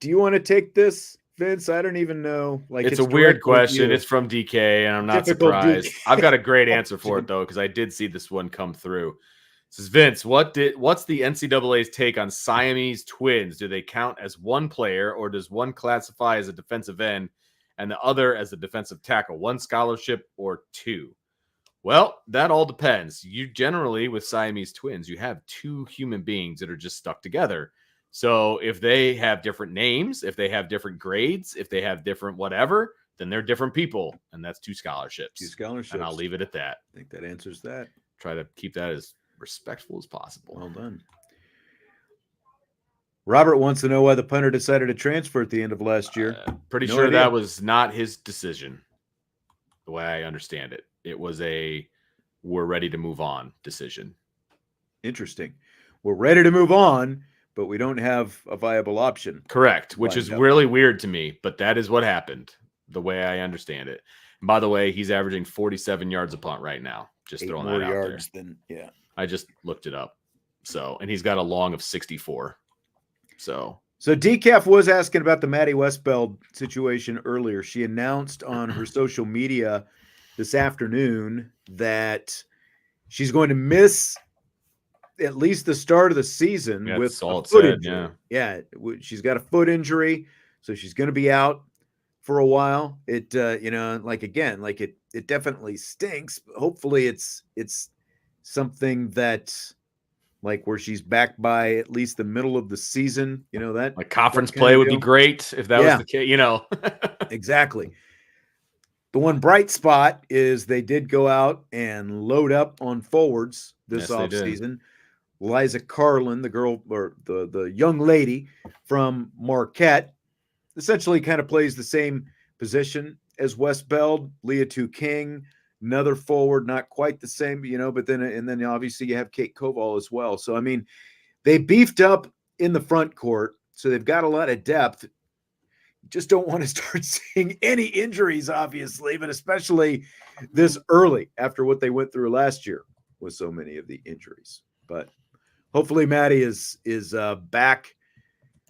you want to take this, Vince? I don't even know. It's a weird question. It's from DK, and I'm not surprised. DK. I've got a great answer for it though, because I did see this one come through. It says, Vince, what's the NCAA's take on Siamese twins? Do they count as one player, or does one classify as a defensive end and the other as a defensive tackle? One scholarship or two? Well, that all depends. You generally, with Siamese twins, you have two human beings that are just stuck together. So if they have different names, if they have different grades, if they have different whatever, then they're different people. And that's two scholarships. Two scholarships. And I'll leave it at that. I think that answers that. Try to keep that as respectful as possible. Well done. Robert wants to know why the punter decided to transfer at the end of last year. Pretty sure that was not his decision, the way I understand it. It was a we're ready to move on decision. Interesting. We're ready to move on, but we don't have a viable option. Correct, which is really weird to me, but that is what happened, the way I understand it. And by the way, he's averaging 47 yards a punt right now. Just throwing that out there. I just looked it up. So, and he's got a long of 64. So Decaf was asking about the Maddie Westbeld situation earlier. She announced on her social media this afternoon that she's going to miss at least the start of the season with a foot injury. Yeah, she's got a foot injury, so she's going to be out for a while. It definitely stinks. Hopefully it's something that where she's back by at least the middle of the season, that like conference play would be great if that was the case, Exactly. The one bright spot is they did go out and load up on forwards this offseason. Liza Carlin, the girl or the young lady from Marquette, essentially kind of plays the same position as Westbeld. Leah Tu King, another forward, not quite the same, but then obviously you have Kate Koval as well. So, I mean, they beefed up in the front court, so they've got a lot of depth. Just don't want to start seeing any injuries, obviously, but especially this early after what they went through last year with so many of the injuries. But hopefully Maddie is back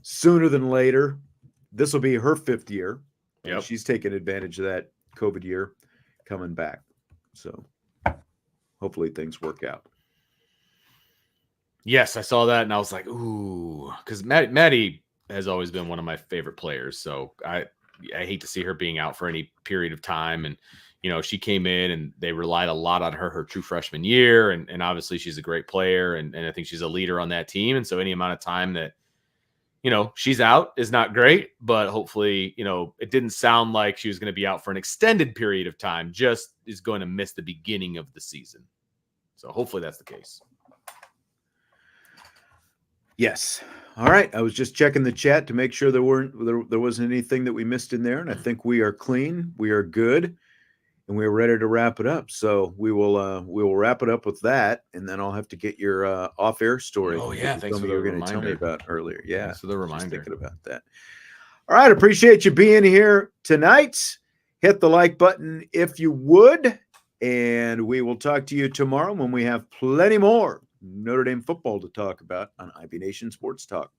sooner than later. This will be her 5th year. Yep. She's taken advantage of that COVID year coming back. So hopefully things work out. Yes, I saw that and I was like, ooh, because Maddie has always been one of my favorite players. So I hate to see her being out for any period of time. And, she came in and they relied a lot on her true freshman year. And obviously she's a great player. And I think she's a leader on that team. And so any amount of time that, she's out is not great, but hopefully, it didn't sound like she was going to be out for an extended period of time, just is going to miss the beginning of the season. So hopefully that's the case. Yes. All right. I was just checking the chat to make sure there wasn't anything that we missed in there. And I think we are clean. We are good. And we're ready to wrap it up. So we will wrap it up with that. And then I'll have to get your off-air story. Oh, yeah. Thanks for the reminder. Tell me about earlier. Yeah. Thanks for the reminder. Just thinking about that. All right. Appreciate you being here tonight. Hit the like button if you would. And we will talk to you tomorrow when we have plenty more Notre Dame football to talk about on IB Nation Sports Talk.